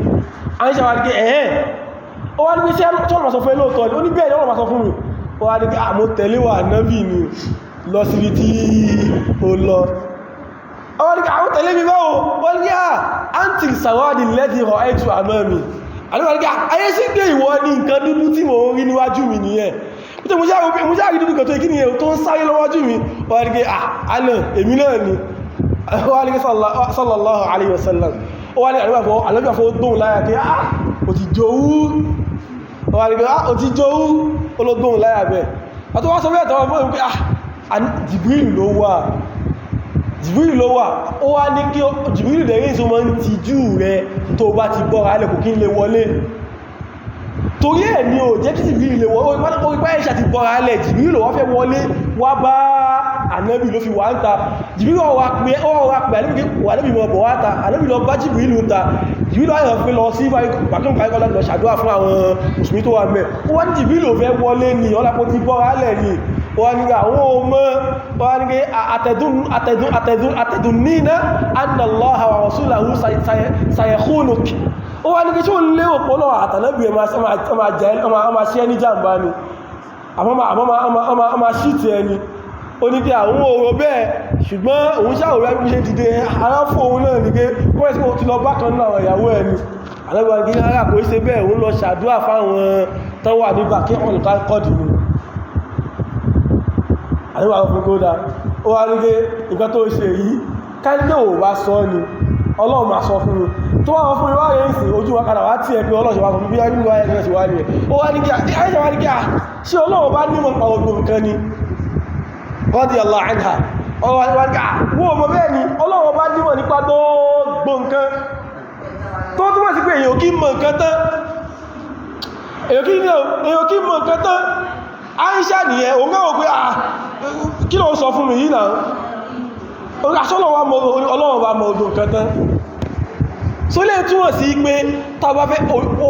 Speaker 1: a ń ṣe àwọn àdíkẹ́ ẹ̀ẹ́ ó wá ní pé ṣe tó lọ sọ fún ẹlòótọ́ ní ó ní bẹ́ẹ̀ ni wọ́n sọ fún mi ó wá ní pé àmọ́ tẹ̀lé wà nábì ni lọ síbi tí ó lọ ó wá ní pé àwọn tẹ̀lé mi báwo wọ́n ní antil sawadi lẹ́dí ọ̀ ẹ̀tù àmọ́ mi àníwàrígá ayé sí pé ìwọ ní nǹkan dúdú tí mo rí níwájú mi nìyẹn pítẹ̀ mo ṣáà rí dúdú kan tó ikí nìyẹn tó ń sáré lọ́wájú mi wọ́n rí pé àánà èmi náà ni wọ́n rí sallallahu alaihi wasallam ó wá ní àlọ́bíàfọ́ gbóhùn láyà pé ó ti jowú wọ́n rí pé ó ti jowú ológbóhùn láyà bẹ́ẹ̀ àti wọ́n sọ bẹ́ẹ̀ tọ́wọ́ fún pé Jibril ló wà ó wá ní kí Jibril dẹ̀rí ìsọ mọ́ ń ti jú rẹ tó bá ti bọ́ra alẹ́ kò kí ń lè wọlé torí ẹ̀ ní ò jẹ́ kí Jibril lè wọlé orí pẹ́ ìṣà ti bọ́ra alẹ́ Jibril ló wá fẹ́ wọlé wá bá Ànábì ló fi wà ń ta Jibril wá pé Ànábì mọ̀ bọ̀ wá ta Ànábì lọ bá Jibril ń ta Jibril wá yàn pé lọ sí bàkún kàíkọ́ lọ ṣàdúrà fún àwọn mùsùlùmí tó wà mẹ́ ó wá ní Jibril ló fẹ́ wọlé ní ọlápọ̀ ti bọ́ra alẹ́ ní wọ́n ni àwọn ọmọ wọ́n ni àtẹ̀dùnmínà annallaha wa rasulahu sayakhunuk ó wá ní kí tí ó lé òpólọ́ àtàlẹ́bì ọmọ ṣe ẹni jàmbá ni ọmọ ṣíìtì ẹni ó ní kí àwọn òrò bẹ́ẹ̀ ṣùgbọ́n òun ṣàwòrán ẹgbẹ́ ṣe dìde ara fún òun náà ní pé wọ́n tí ó ti lọ bákan náà ìyàwó ẹni àlẹ́bà gí ara kò ṣe bẹ́ẹ̀ òun lọ ṣàdúrà fáwọn tán wà nígbà kí wọ́n lùkà kọ́dì ni àríwá ọkùn gódá ó wá ní pé nǹkan tó ṣe yìí káníkẹ́ ò bá sọ ní Ọlọ́run máa sọ fún mi tó wá fún ìwá rẹ̀ ìsìn ojú wa kadà wá tí ẹ pé Ọlọ́run ṣe wá fún bí i wá ẹgbẹ́ ṣe wá ní ẹ̀ ó wá ní kí àìṣẹ́ wá ní kí à ṣe Ọlọ́run bá nímọ̀ pa ogun nǹkan ni radiyallahu anha ọwọ́ wá ní kí à wọ́n mọ̀ bẹ́ẹ̀ ni Ọlọ́run bá nímọ̀ nípa gbogbo nǹkan tó túnmọ̀ sí pé èyàn kí mọ̀ nǹkan tán èyàn kí mọ̀ nǹkan tán Aisha nìyẹn òun gáwò pé kí ló ń sọ fún mi yìí náà Ọlọ́run bá mọ̀ odò kẹtán so lè túnmọ̀ sí pé tàbá fẹ́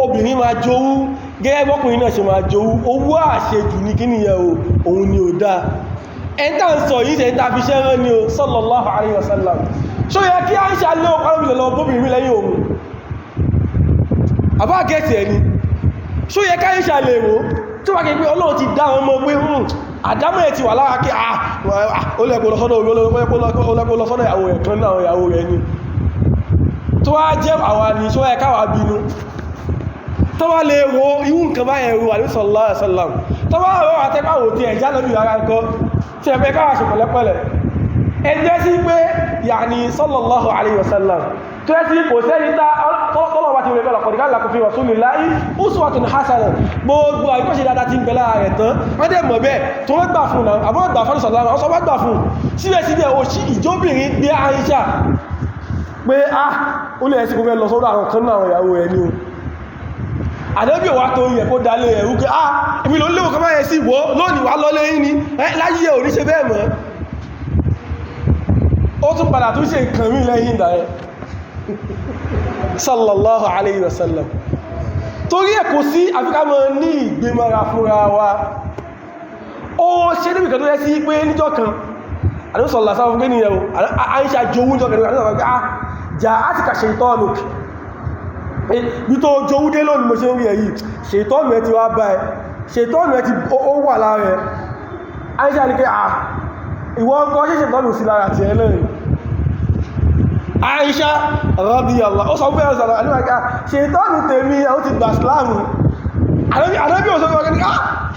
Speaker 1: obìnrin máa jowú gẹ́gẹ́ bọ́kùnrin náà ṣe máa jowú owó àṣejù ní kí nìyẹn òun ni ò dáa ẹ̀ntà ń sọ yìí ṣe ta fi ṣẹ́ rán ní o sallallahu alaihi wasallam so yẹ kí Aisha lé ọkọ̀lọ́bìnrin lọ bóbìnrin lẹ́yìn òun àbá gẹ́ẹ̀tì ẹni so yẹ ká Aisha lè rò tó wá kí pé Ọlọ́run ti dá ọmọ pé àdámọ̀ ẹ̀ ti wà lára kí ó lẹ́kọ̀ọ́ lọ́sọ́dọ̀ ìyàwó ẹ̀ kan náà ìyàwó rẹ̀ ni tó wá jẹ́ àwa ní ṣó ẹ káwà bínú tó wá lè wo irú nǹkan báyẹ̀ ro sallallahu alaihi wasallam tó wá rọ àtẹ́kàwò tí ẹ̀já lórí ara nǹkan tí ẹ̀fẹ́ káwà ṣe pẹ̀lẹ́pẹ̀lẹ́ ẹjẹ́ sí pé yàní sallallahu alaihi wasallam tó ẹ́ sí kò sẹ́ni tá tọ́lọ̀ wá ti rẹ̀ lọ́pọ̀ ní káàkiri fi rasulillahi uswatun hasanah gbogbo àìkọ́ṣe dáadáa ti ń bẹ̀lá rẹ̀ tán wọ́n dẹ̀ mọ̀ bẹ́ẹ̀ tó wọ́n gbà fún náà àbọ́n gbà fún sọ̀lá ọ̀sọ́ wọ́n gbà fún síbẹ̀síbẹ̀ ó sí ìjóbìnrin gbé Àìṣà pé ó lè ẹ̀sìn kò fẹ́ lọ sọ́dọ̀ àwọn kan náà ìyàwó ẹ̀ ní o àdẹ́bí wà tó yẹ kó dalé ẹ̀rú pé ibi ló léwò kọmọ́ ẹ̀ sí wọ́ lónìí wà lọ lẹ́yìn ni láyé ò ní ṣe bẹ́ẹ̀ mọ́ ó tún padà tún ṣe nǹkan mí lẹ́yìn ìdá ẹ̀ sallallahu alayhi wa sallam torí ẹ̀ kò sí àfikà mọ́ ní ìgbémọ́ra fúnra wa ó ṣe níbi kan tó yẹ sí pé níjọ́ kan àdúsọ̀lá sáwọn fún gẹ́nìyàn Àìṣà jowú jọ gẹ̀rẹ̀ jà á ti kà ṣe ìtọ́nù bí tó jowú dé lónìí mo ṣe ń rí èyí ṣètọ́nù ẹ ti wá bá ẹ ṣètọ́nù ẹ ti ó wà lára ẹ Àìṣà ní pé ìwọ́n kọ́ ṣe ṣètọ́nù sí lára ti ẹlẹ́rin Àìṣà radiyallahu ó sọ fún ẹ̀rọ sọ̀rọ̀ àníwájá ṣètọ́nù tèmi ó ti gbà sílámù ànábì ò sọ fún ọkẹ́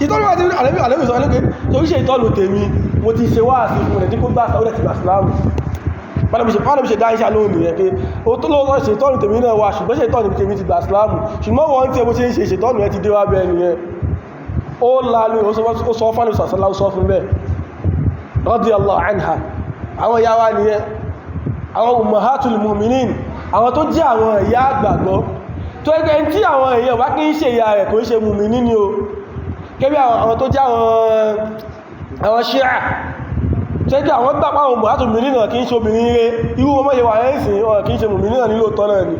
Speaker 1: ìtọ́nù àti ànábì sọ ẹlẹ́gbẹ́ torí ṣètọ́nù tèmi mo ti ṣe wá àti fún rẹ̀ tí kó gbà sáwọ́lẹ̀ ti gbà sílámù pàdàbí ṣe dá Àìṣà lónìí ẹ̀ pé ó tó lọ́wọ́ ṣètọ́nù tèmi náà wà ṣùgbọ́n ṣètọ́nù tèmi ti gbà sílámù ṣùgbọ́n wọ́n tí ẹmọ́ ṣe ń ṣe ṣètọ́nù ẹ ti dé wá bẹ́ẹ̀ nìyẹn ó lálú ó sọ fánà sàṣálá ó sọ fún bẹ́ẹ̀ radiyallahu anha àwọn ìyá wa nìyẹn àwọn ummahatul mu'minin àwọn tó jẹ́ àwọn ìyá àgbàgbọ́ tó ẹgbẹ́ tí àwọn èèyàn wá kí ń ṣe ìyá rẹ̀ kò ń ṣe mùmìnì ni o kébí àwọn tó jẹ́ àwọn ṣíà tó ẹgbẹ́ àwọn gbà pàwọn ummahatul mu'minin náà kí ń ṣe obìnrin rẹ̀ irú ọmọ yẹwà ẹ̀sìn ọ̀rọ̀ kí ń ṣe mùmìnì náà nílò tọ́ náà ni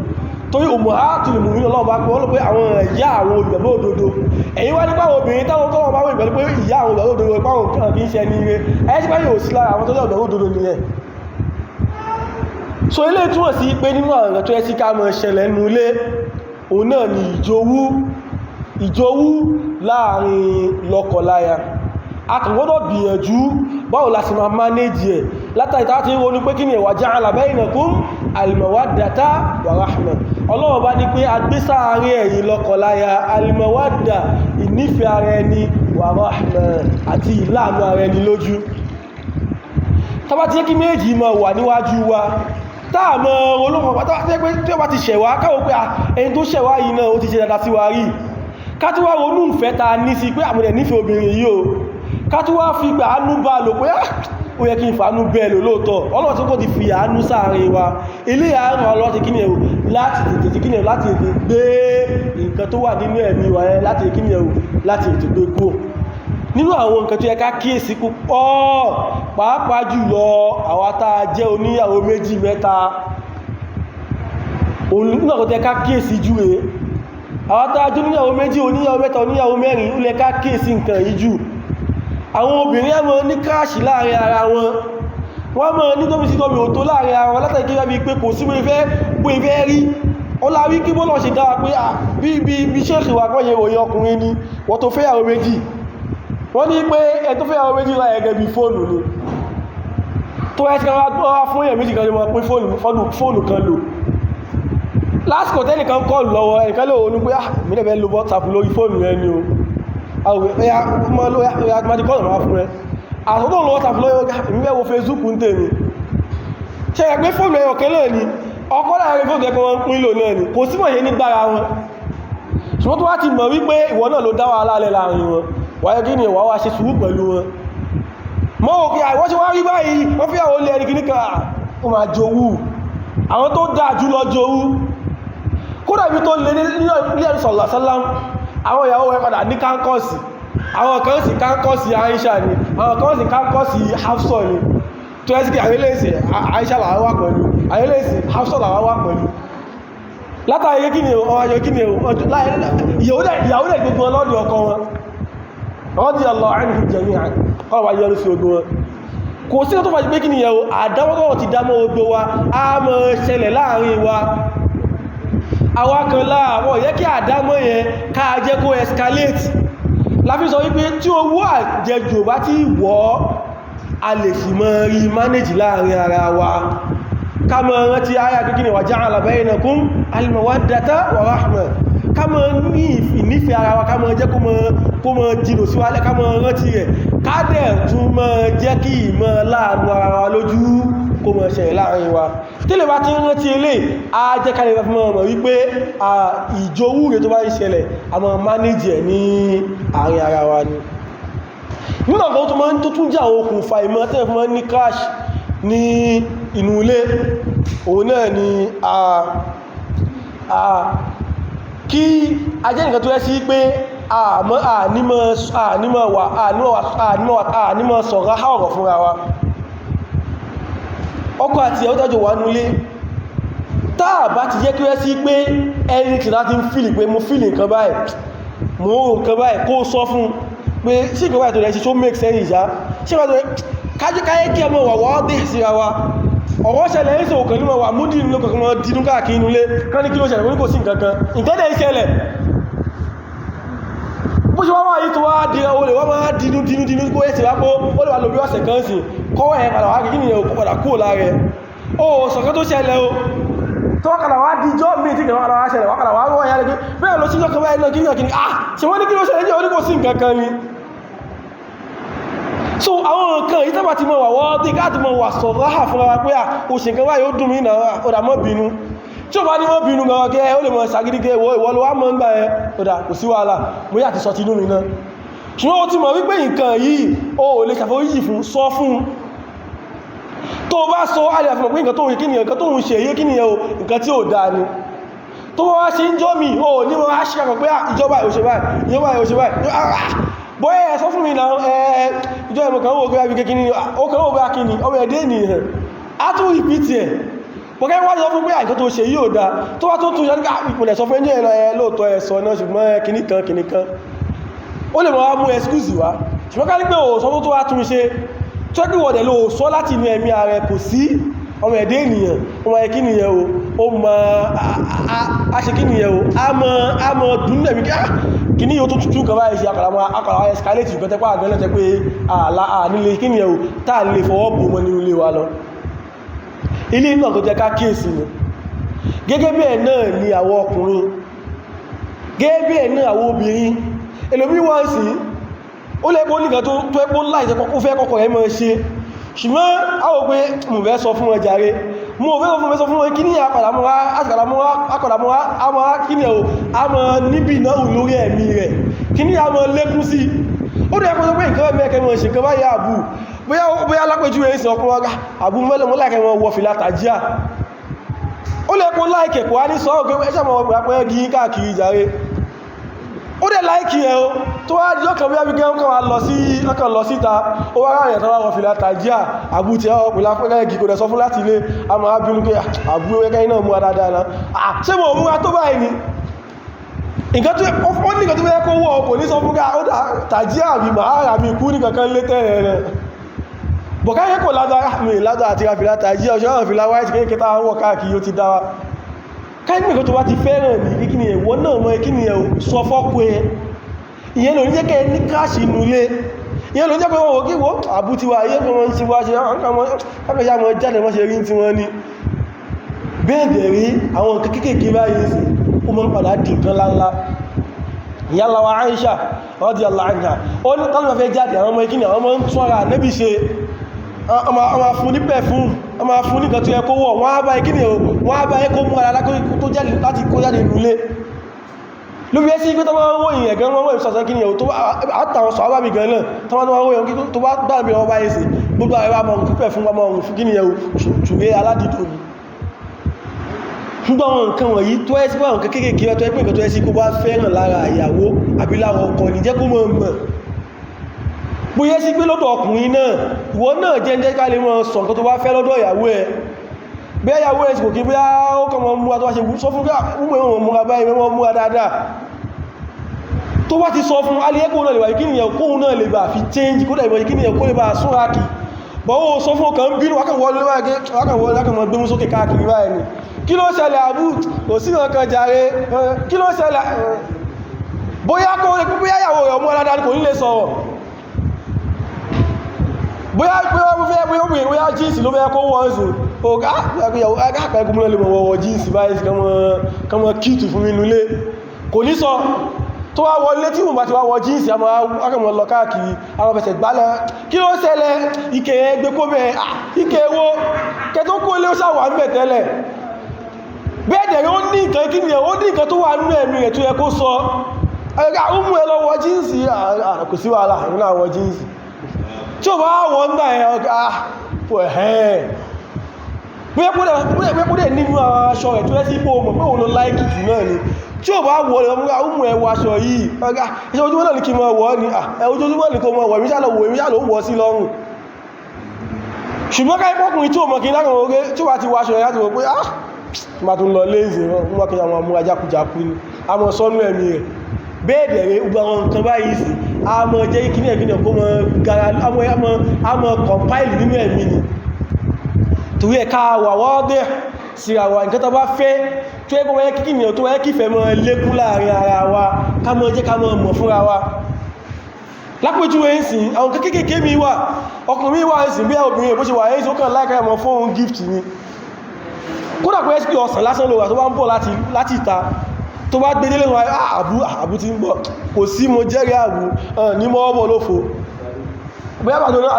Speaker 1: torí ummahatul mu'minin Ọlọ́run bá pẹ́ wọ́n ló pé àwọn ìyá àwọn olùgbẹ̀mọ́ òdodo ẹ̀yin wá nípa obìnrin táwọn tọ́wọ́ bá wọ́n ìgbẹ̀lú pé ìyá àwọn olùgbẹ̀mọ́ òdodo pàwọn kan kí ń ṣe ẹni rẹ̀ ẹ̀yẹ́ sí pé yóò sí lára àwọn tó jẹ́ olùgbẹ̀mọ́ òdodo nìyẹn so ilé túnmọ̀ sí pé nínú àwọn tó ẹ́ sí ká mọ̀ ṣẹlẹ̀ nínú ilé òun náà ni ìjowú láàrin lọ́kọláya a kàn gbọ́dọ̀ gbìyànjú báwo la sì máa mánéjì ẹ̀ látàrí tàbí tí wọ́n ní pé kí ni wa ja'ala bainakum al-mawaddata wa rahma Ọlọ́run bá ní pé agbé sáàárín ẹ̀yin lọ́kọláya al-mawadda ìnífẹ́ ara ẹni wa rahma àti ìláàánú ara ẹni lójú. Tá bá ti jẹ́ kí méjì máa wà níwájú wa táà mọ́ olóòpọ̀ pátá tí ó bá ti ṣẹ̀wá káwọ́ pé ẹni tó ṣẹ̀wá yìí náà ó ti ṣe dáadáa sí wa rí ká tí wá ronú ìfẹ́ ta ní sí pé àmúrẹ̀ nífẹ́ obìnrin yìí o ká tí wá fi gbà ánú bá lò pé ó yẹ kí n fàánú bẹ́ẹ̀ lò lóòtọ́ Ọlọ́run tí kò ti fi àánú sáàrin wa ilé àárùn Ọlọ́run ti kíni ẹ̀rù láti tètè gbé nǹkan tó wà nínú ẹ̀mí wa ẹ láti kíni ẹ̀rù láti tètè gbé kúrò nínú àwọn nǹkan tó yẹ ká kíyèsí púpọ̀ pàápàá jùlọ àwa tá a jẹ́ oníyàwó méjì mẹ́ta nínú àwọn tó yẹ ká kíyèsí jù rèé àwa tá a jẹ́ oníyàwó méjì oníyàwó mẹ́ta oníyàwó mẹ́rin ó lẹ ká kíyèsí nǹkan yìí jù àwọn obìnrin ẹmọ ní káàṣì láàrin ara wọn wọ́n mọ́ ní tóbi sí tóbi òtó láàrin ara wọn látàrí kí wọ́n bí pé kò sí bó ìfẹ́ rí ọláwí kí bọ́lọ̀ ṣe dára pé bí ṣéèkì wà kọ́ yẹ òye ọkùnrin ni wọ́n tó fẹ́yàwó méjì wọ́n ní pé ẹ tó fẹ́yàwó méjì láyé gẹ́gẹ́ bí fóònù ni tó ẹ́ tí wọ́n wá fún èèyàn méjì kan lè mọ́ pín fóònù kan lò lásìkò tẹ́nìkan kọ́ lọ́wọ́ ẹnìkan lè wọ́n ní pé mílẹ̀bẹ̀ lo WhatsApp lórí fóònù rẹ ni o àtọ́tọ́ Facebook ń tèmi ṣe ẹgbẹ́ fóònù ẹyọ kẹ́lẹ̀ ni ọkọ́ láàrin fóònù ẹkọ́ wọn pín lò náà ni kò sí mọ̀ yẹ ní gbára wọn ṣùgbọ́n tó wá ti mọ̀ wípé ìwọ náà ló dá wà lálẹ́ láàrin wọn wáyé kí ni ìwà wá ṣe sùúrù pẹ̀lú wọn mọ́ òkè àìwọ́n ṣe wá rí báyìí wọ́n fi àwọn olè ẹni kìníkà ó máa jowú àwọn tó dáa jù lọ jowú kódà bí tó lè ní ẹ̀rùsọ̀lá sálám àwọn ìyàwó ẹ̀ padà ní káńkọ́sì àwọn kan sì káńkọ́sì Aisha ni àwọn kan sì káńkọ́sì Hafsa ni tó ẹ́ sí kí àwẹ́lẹ́sì Aisha làwọn wà pẹ̀lú àwẹ́lẹ́sì Hafsa làwọn wà pẹ̀lú látàrí kí ni ọjọ́ kí ni ìyàwó dẹ̀ gbogbo ọlọ́dún ọkọ wọn radiyallahu anhum jami'an ọwà yọrù sí ogun wọn kò sí tó fàájú pé kí ni yẹ̀wò àdáwọ́gọ́wọ́ ti dámọ́ ogbó wa a mọ́ ṣẹlẹ̀ láàrin wa awákan láàwọ̀ yẹ kí àdámọ́ yẹn káà jẹ́ kó escalate láfi sọ wípé tí owó àjẹjù bá ti wọ́ a lè sì mọ́ rí manage láàrin ara wa ká mọ́ rántí ayà kíkí ni wa ja'ala bainakum al-mawaddata wa rahma ká mọ́ ní ìnífẹ́ ara wa ká mọ́ jẹ́ kó mọ́ jìnà sí wálẹ̀ ká mọ́ rántí rẹ̀ ká dẹ̀ tún mọ́ jẹ́ kí ìmọ̀ láàánú ara wa lójú kó mọ́ ṣẹlẹ̀ láàrin wa tílẹ̀ bá ti rántí ilé a jẹ́ ká lè fẹ́ mọ́ wípé ìjówú rẹ̀ tó bá ń ṣẹlẹ̀ a mọ́ manage ẹ̀ ní àárín ara wa ni nínú ọ̀gá tó máa ń tó tún jẹ́ àwọn okùnfà ìmọ̀ tẹ́lẹ̀ fún ní crash ní inú ilé òun náà ni kí ajẹ́ nǹkan tó yẹ sí pé ànímọ̀ sọ̀rọ̀ ọ̀rọ̀ fúnra wa ọkọ àti ìyàwó tẹ́jọ wà nílé táà bá ti jẹ́ kí wẹ́ sí pé ẹni tí láti ń fìlì pé mo fìlì nǹkan báyìí mo rò nǹkan báyìí kó sọ fún pé sí nǹkan báyìí tó rẹ̀ sí tó make sense ìṣá sí nǹkan tó rẹ̀ kájíkáyé kí ọmọ wà wọ́n dé síra wa ọ̀rọ̀ ṣẹlẹ̀ ní ṣòkàn ní wà múdí ní lókàn mọ́ dínú káàkiri inú ilé kán ní kí ló ṣẹlẹ̀ wọ́n ní kò sí nǹkan kan nǹkan dẹ̀ ṣẹlẹ̀ bó ṣe wá wá yìí tó wá di olè wọ́n máa dínú kó yẹ́ sí wá pó ó lè wà lórí ọ̀sẹ̀ kan sí kọ́wọ́ ẹ̀ padà wá kí ní ẹ̀kọ́ padà kúrò láàrẹ ó sọ̀kan tó ṣẹlẹ̀ o tó wákàdà wá díjọ́ mi tí kẹwàá wá ṣẹlẹ̀ wákàdà wá wọ́n yá lẹ́gbẹ́ bẹ́ẹ̀ lọ sí yọ́kọ̀ báyìí náà kí ní ah ṣe wọ́n ní kí ló ṣẹlẹ̀ ní oníkò sí nǹkan kan ni so àwọn nǹkan yìí tábà ti mọ̀ wà wọ́n tí káàtì mọ̀ wà sọ̀rọ̀ hà fún ara pé ó ṣe nǹkan báyìí ó dùn mí náà ó dà mọ́ bínú tí ó bá ní mọ́ bínú gan gẹ́ ó lè mọ̀ ṣàgídígẹ́ ìwọ ló wá mọ́ ń gbà ẹ ó dà kò sí wàhálà mo yà ti sọ ti inú mi náà ṣùgbọ́n ó ti mọ̀ wípé nǹkan yìí ó lè ṣàforíjì fún sọ fún tó bá sọ alẹ́ àfihàn pé nǹkan tó ń kí nìyàn nǹkan tó ń ṣe èyí kí nìyàn nǹkan tí ó dáa ni tó wá ṣe ń jọ́ mi ó ní wọ́n á ṣíkàkọ̀ pé ìjọba ìṣẹ́bà bọ́ẹ̀ ẹ̀ sọ fún mi náà ìjọ ẹ̀mọ̀ kan ó gbé abíkẹ́ kí ní ó kàn ó gbé akí ní ọmọ ẹ̀dẹ́ ènìyàn á tún rìpítì ẹ̀ pọ̀kẹ́ wọ́n sọ fún pé àìkọ́ tó ṣe yíò dá tó wá tó tún yọ́ nígbà ìpìnlẹ̀ sọ fún ẹjọ́ ẹ̀nà ẹ̀ lóòtọ́ ẹ̀sọ náà ṣùgbọ́n kìníkan ó lè mọ́ wá mú ẹskúsì wá ṣùgbọ́n ká ní pé ò sọ tó wá tún ṣe tó kí wọ̀dẹ̀ ló sọ láti inú ẹ̀mí ààrẹ kò sí ọmọ ẹ̀dẹ́ ènìyàn ọmọ ẹ̀kí nìyẹn ó mọ aṣekí nìyẹn á mọ dùn lẹ́mí kí ní yóò tó tútù kan báyìí sí akàrà escalate ìgbẹ́ tẹ́pá àgbẹ́lẹ́ tẹ́ pé nílé kí nìyẹn táà lè fọwọ́ bò mọ́ nínú ilé wa lọ ilé náà tó jẹ́ ká kíyèsí ni gẹ́gẹ́ bẹ́ẹ̀ náà ni àwọn ọkùnrin gẹ́gẹ́ bẹ́ẹ̀ náà àwọn obìnrin ẹlòmí wọ́n sí ó lẹ́gbọ́n nìkan tó ẹgbọ́n láìsẹ́ kó fẹ́ kọ́kọ́ rẹ̀ mọ́ ṣe ṣùgbọ́n àwọn pé mo fẹ́ sọ fún wọn jàre mo fẹ́ sọ fún wọn kí ní àpàdàmọ́ra kí ní ẹ̀ a mọ́ níbi náà lórí ẹ̀mí rẹ̀ kí ní a mọ́ lékún sí ó dẹ̀ kó sọ pé nǹkan mẹ́kẹ́ mọ́ ṣe kan báyìí àbú bóyá lápẹjú èsì ọkùnrin ọgá àbú mẹ́lẹ̀ mọ́ láìkẹ́ wọn wọ fìlà tàjíà ó lè kó láìkẹ́ kò wá ní sọ ọgbẹ́ ẹ̀ṣàmọ̀ ọgbẹ́ gí káàkiri jàre ó dẹ̀ láìkì ẹ̀ o tó wá yọ́ kan bí i gẹ́ ọkàn lọ síta ó wá ráyẹ̀ tán wọ́n fìlà tàjíà àbú ti ọ́ pìlà fẹ́rẹ́ gí kò dẹ̀ sọ fún láti ilé a máa bínú pé àbú ẹgbẹ́ iná mú adáadáa náà ṣé mo mú wa tó báyìí ni nǹkan tó ó ní nǹkan tó fẹ́ kó wọ́ kò ní sọ fún ká ó dà tàjíà àbí màá mi kú ní kankan lé tẹ́rẹ̀ rẹ̀ bọ̀káyé kò ládọ́ àti rafìlà tàjíà ọ̀ṣọ́ àwọn fìlà white kéèkéé táwọn wọ̀ káàkiri ó ti dáwà káyé nìkan tó bá ti fẹ́ràn ní kí ni ẹ̀wọ́ náà mọ́ kí ni ẹ̀ sọ fọ́kú ẹ ìyẹn ló ní jẹ́ kẹ́ ní káàṣì nulé ìyẹn ló jẹ́ pé wọ́n kí wọ́n àbú ti wà ayé pé wọ́n ti wá ṣe káàkiri àwọn jáde wọ́n ṣe rí tí wọ́n ní bẹ́ẹ̀dẹ̀ rí àwọn kéèkéé báyìí sí ó mọ́ padà dì nǹkan láńlá ìyálà wa Aisha radiyallahu anha ó ní tánà fẹ́ jáde àwọn ọmọ ikini àwọn ọmọ ń tún ara nẹ́bí ṣe ọmọ fún ní perfume ọmọ fún ní kan tó yẹ kó wọ̀ wọ́n á bá ikini wọ́n á bá ẹkọ́ mú ara tó jáde láti kó jáde nulé ló bí ẹ́ sí pé tó máa ń wọ́n ìyẹn gan wọ́n ìsọ̀sán kí ni ẹ̀ tó àtàwọn sọ àbábì gan náà tó máa ń wọ́n ìyẹn tó bá dáàbì ọba ẹ̀sìn gbogbo àwọn ọmọ òun pípẹ̀ fún ọmọ òun fún kí ni ẹ̀ ṣùgbé aládìdò ni gbogbo àwọn nǹkan wọ̀nyí tó ẹ́ sí pé àwọn kéèkéé tó ẹ́ pé nǹkan tó ẹ́ sí kó bá fẹ́ràn lára ìyàwó àbí láwọn ọkọ ní jẹ́ kó mọ̀ mọ̀ bó yẹ́ sí pé lọ́dọ̀ ọkùnrin náà ìwọ náà jẹ́ ká lè mọ́ sọ nǹkan tó bá fẹ́ lọ́dọ̀ ìyàwó ẹ̀ bí ẹyàwó ẹ̀ sì kò kí bí ó kọ́ mọ́ múra tó wá ṣe sọ fún gbogbo múra báyìí mọ́ múra dáadáa tó bá ti sọ fún alẹ́kùn náà lè wà kí ni ẹ̀kùn náà lè bá fi change kó dàbí kí ni ẹ̀kùn lè bá súnra kì bọ́ ó sọ fún ọkàn bínú wákànwọ́ lákànmọ́ gbé mú sókè káàkiri báyìí ni kí ló ṣẹlẹ̀ àbú kò sí ọkàn jàre kí ló ṣẹlẹ̀ bóyá ìyàwó rẹ̀ ọmọ aládá kò ní lè sọ̀rọ̀ bóyá jíǹsì ló fẹ́ kó wọ́n sí ọgá àpẹẹkùnmọ́ lè mọ̀ wọ́wọ́ jíǹsì báyìí kọmọ kíìtù fún mi nulé kò ní sọ tó wá wọlé tí mo bá ti wá wọ jíǹsì àmọ́ lọ káàkiri àwọn fẹsẹ̀ gbálẹ̀ kí ló ṣẹlẹ̀ ike ẹgbẹ́ kó bẹ̀ ike ewó kẹ tó kó ilé ó ṣàwà ń bẹ̀ tẹ́lẹ̀ bẹ́ẹ̀dẹ̀ ó ní nǹkan kí ni ó ní nǹkan tó wà nínú ẹ̀mí rẹ̀ tó yẹ kó sọ ẹgbẹ́ ó mú ẹ lọ wọ jíǹsì kò sí wàhálà ìrìnà wọ jíǹsì tí ó bá wọ́n ń gbà ẹ̀ ọ̀gá bóyá kó dẹ̀ nínú aṣọ rẹ̀ tó yẹ sí ipò mọ̀ pé òun ló láìkì jù náà ni tí ó bá wọ́ ọmọ ẹwọ aṣọ yìí ọ̀gá iṣẹ́ ojúmọ́ náà ní kí mọ́ wọ́ ní ojoojúmọ́ ní kó mọ́ wọ́ ìmísà ló wọ́ sí lọ́rùn ṣùgbọ́n ká ipọ́kùnrin tí ó mọ̀ kí lákàn orí tí ó bá ti wọ́ aṣọ rẹ̀ láti wọ́n pé ma tún lọ léèzè wọ́n kí àwọn amúra jákujàku ni a mọ̀ sọ́nú ẹ̀mí rẹ̀ bẹ́ẹ̀dẹ̀ rẹ̀ gbogbo àwọn nǹkan báyìí sí a mọ̀ jẹ́ ìkíní ẹ̀kíní kó mọ̀ gara a mọ̀ compile nínú ẹ̀mí ni torí ẹ̀ká wà wọ́ọ́dẹ̀ sí àwọn nǹkan tó bá fẹ́ tó ẹgbọ́n wọ́n kíkì ní ọ̀tọ́ ẹkìfẹ́ mọ́ lékún láàrin ara wa ká mọ́ jẹ́ ká mọ́ mọ̀ fúnra wa lápójúwé ń sìn àwọn kékèké mi wà ọkùnrin wà ń sìn bí obìnrin bó ṣe wà ẹ́sì ó kàn láìka ẹmọ fóun gift ni kódà pé ẹ́sì ọ̀sán lásán ló wà tó bá ń bọ̀ láti ìta tó bá gbé délé wọn àbú ti ń bọ̀ kò sí mo jẹ́rìí àbú ní mọ́ ọmọ lófo bóyá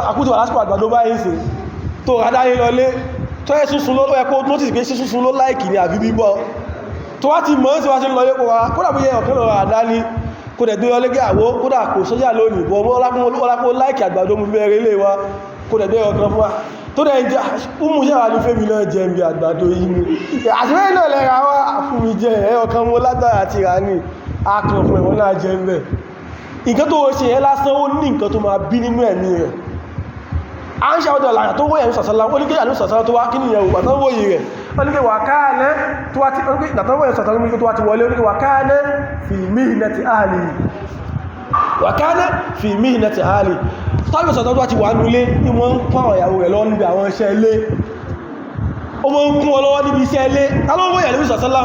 Speaker 1: àkútù àlásìkò àgbàdo báyìí sìn tó adáyé lọlé tó ẹ́ súnsún ló ẹkọ́ notice pé súnsún ló láìkì ní àbí bíbọ́ tó wá ti mọ́ sí wá sí lọ yẹ́ kọ́wàá kódà bí yẹ ọ̀kẹ́ lọ àdáni kò dẹ̀ gbé ọlé gẹ́ àwó kódà kò sọ́jà lónìí bọ́ ọlápọ̀ láìkì àgbàdo mú bẹ̀rẹ̀ ilé wa kò dẹ̀ gbé ọ̀kan fún wa tó dẹ̀ jẹ́ mú sẹ́wà ní fẹ́mi náà jẹ́ bí àgbàdo yìí mú àṣíwẹ́ náà lẹ́ra wá fún mi jẹ́ ẹ̀ ọ̀kan mú látara àti rà ní akàn fún ẹ̀wọ̀n náà jẹ́ ń bẹ̀ nǹkan tó ṣe yẹn lásán ó ní nǹkan tó máa bí nínú ẹ̀mí rẹ̀ a ń ṣe ọdọ̀ láyà tó wóyẹ̀ ní sọ̀sọ́lá ó ní kí àní sọ̀sọ́lá tó wá kí nìyẹn ògbà tán wóyẹ̀ rẹ̀ ó ní kí wà káàlẹ́ tó wá ti wọlé fi mihnati ahli wà káàlẹ́ fi mihnati ahli tàbí sọ̀tọ́ tó wá ti wà nulé ní wọ́n ń pọ̀ ìyàwó rẹ̀ lọ́wọ́ níbi àwọn iṣẹ́ ilé ó mọ́ ń kún ọ lọ́wọ́ níbi iṣẹ́ ilé tálọ́ wóyẹ̀ ní sọ̀sọ́lá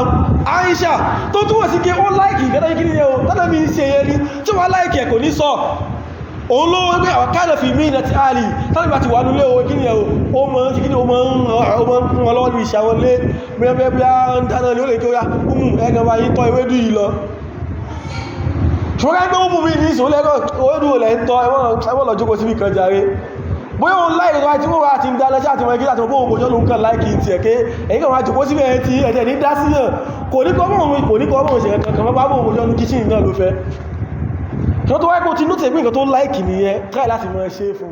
Speaker 1: Aisha tó túnwọ̀ sí kí ó láìkì ìgẹ́dá kí nìyẹn o tánà bí ń ṣe yẹn ní tí wọ́n láìkì ẹ̀ kò ní sọ òun ló wọ́n pé àwọn káàdọ̀ fi mí ìnà tí a lè tàbí bá ti wà nílé owó kíni ẹ̀ o mọ́ sí kíni o mọ́ ń kún wọn lọ́wọ́ ní ìṣàwọlé mẹ́rẹ́ bí a ń dáná ní ó lè kí ó yá ẹgbẹ̀ wa yí tọ́ ewédú yìí lọ ṣùgbọ́n ẹgbẹ́ ó mú mi ní ìṣòro lẹ́gọ́ ewédú olè ń tọ́ ẹwọ́n lọ jókòó síbi kan jàre bóyá òun láì rọ àti wọ́n wá ti ń dáná sí àtìmọ̀ ìgbésà tó bó òun kò jọ́ ló ń kàn láìkì ti ẹ̀kẹ́ èyí kan wá jókòó síbi ẹ̀ ti ẹ̀jẹ̀ ní dá síyàn kò ní kọ́ mọ̀ òṣèrè kankan mọ́ bá bó òun kò jọ́ ní kíṣìn náà ló fẹ́ kí wọ́n tó wáyé kó ti nótẹ̀ pé nǹkan tó láìkì nìyẹn tráì láti mọ́ ẹ ṣe fún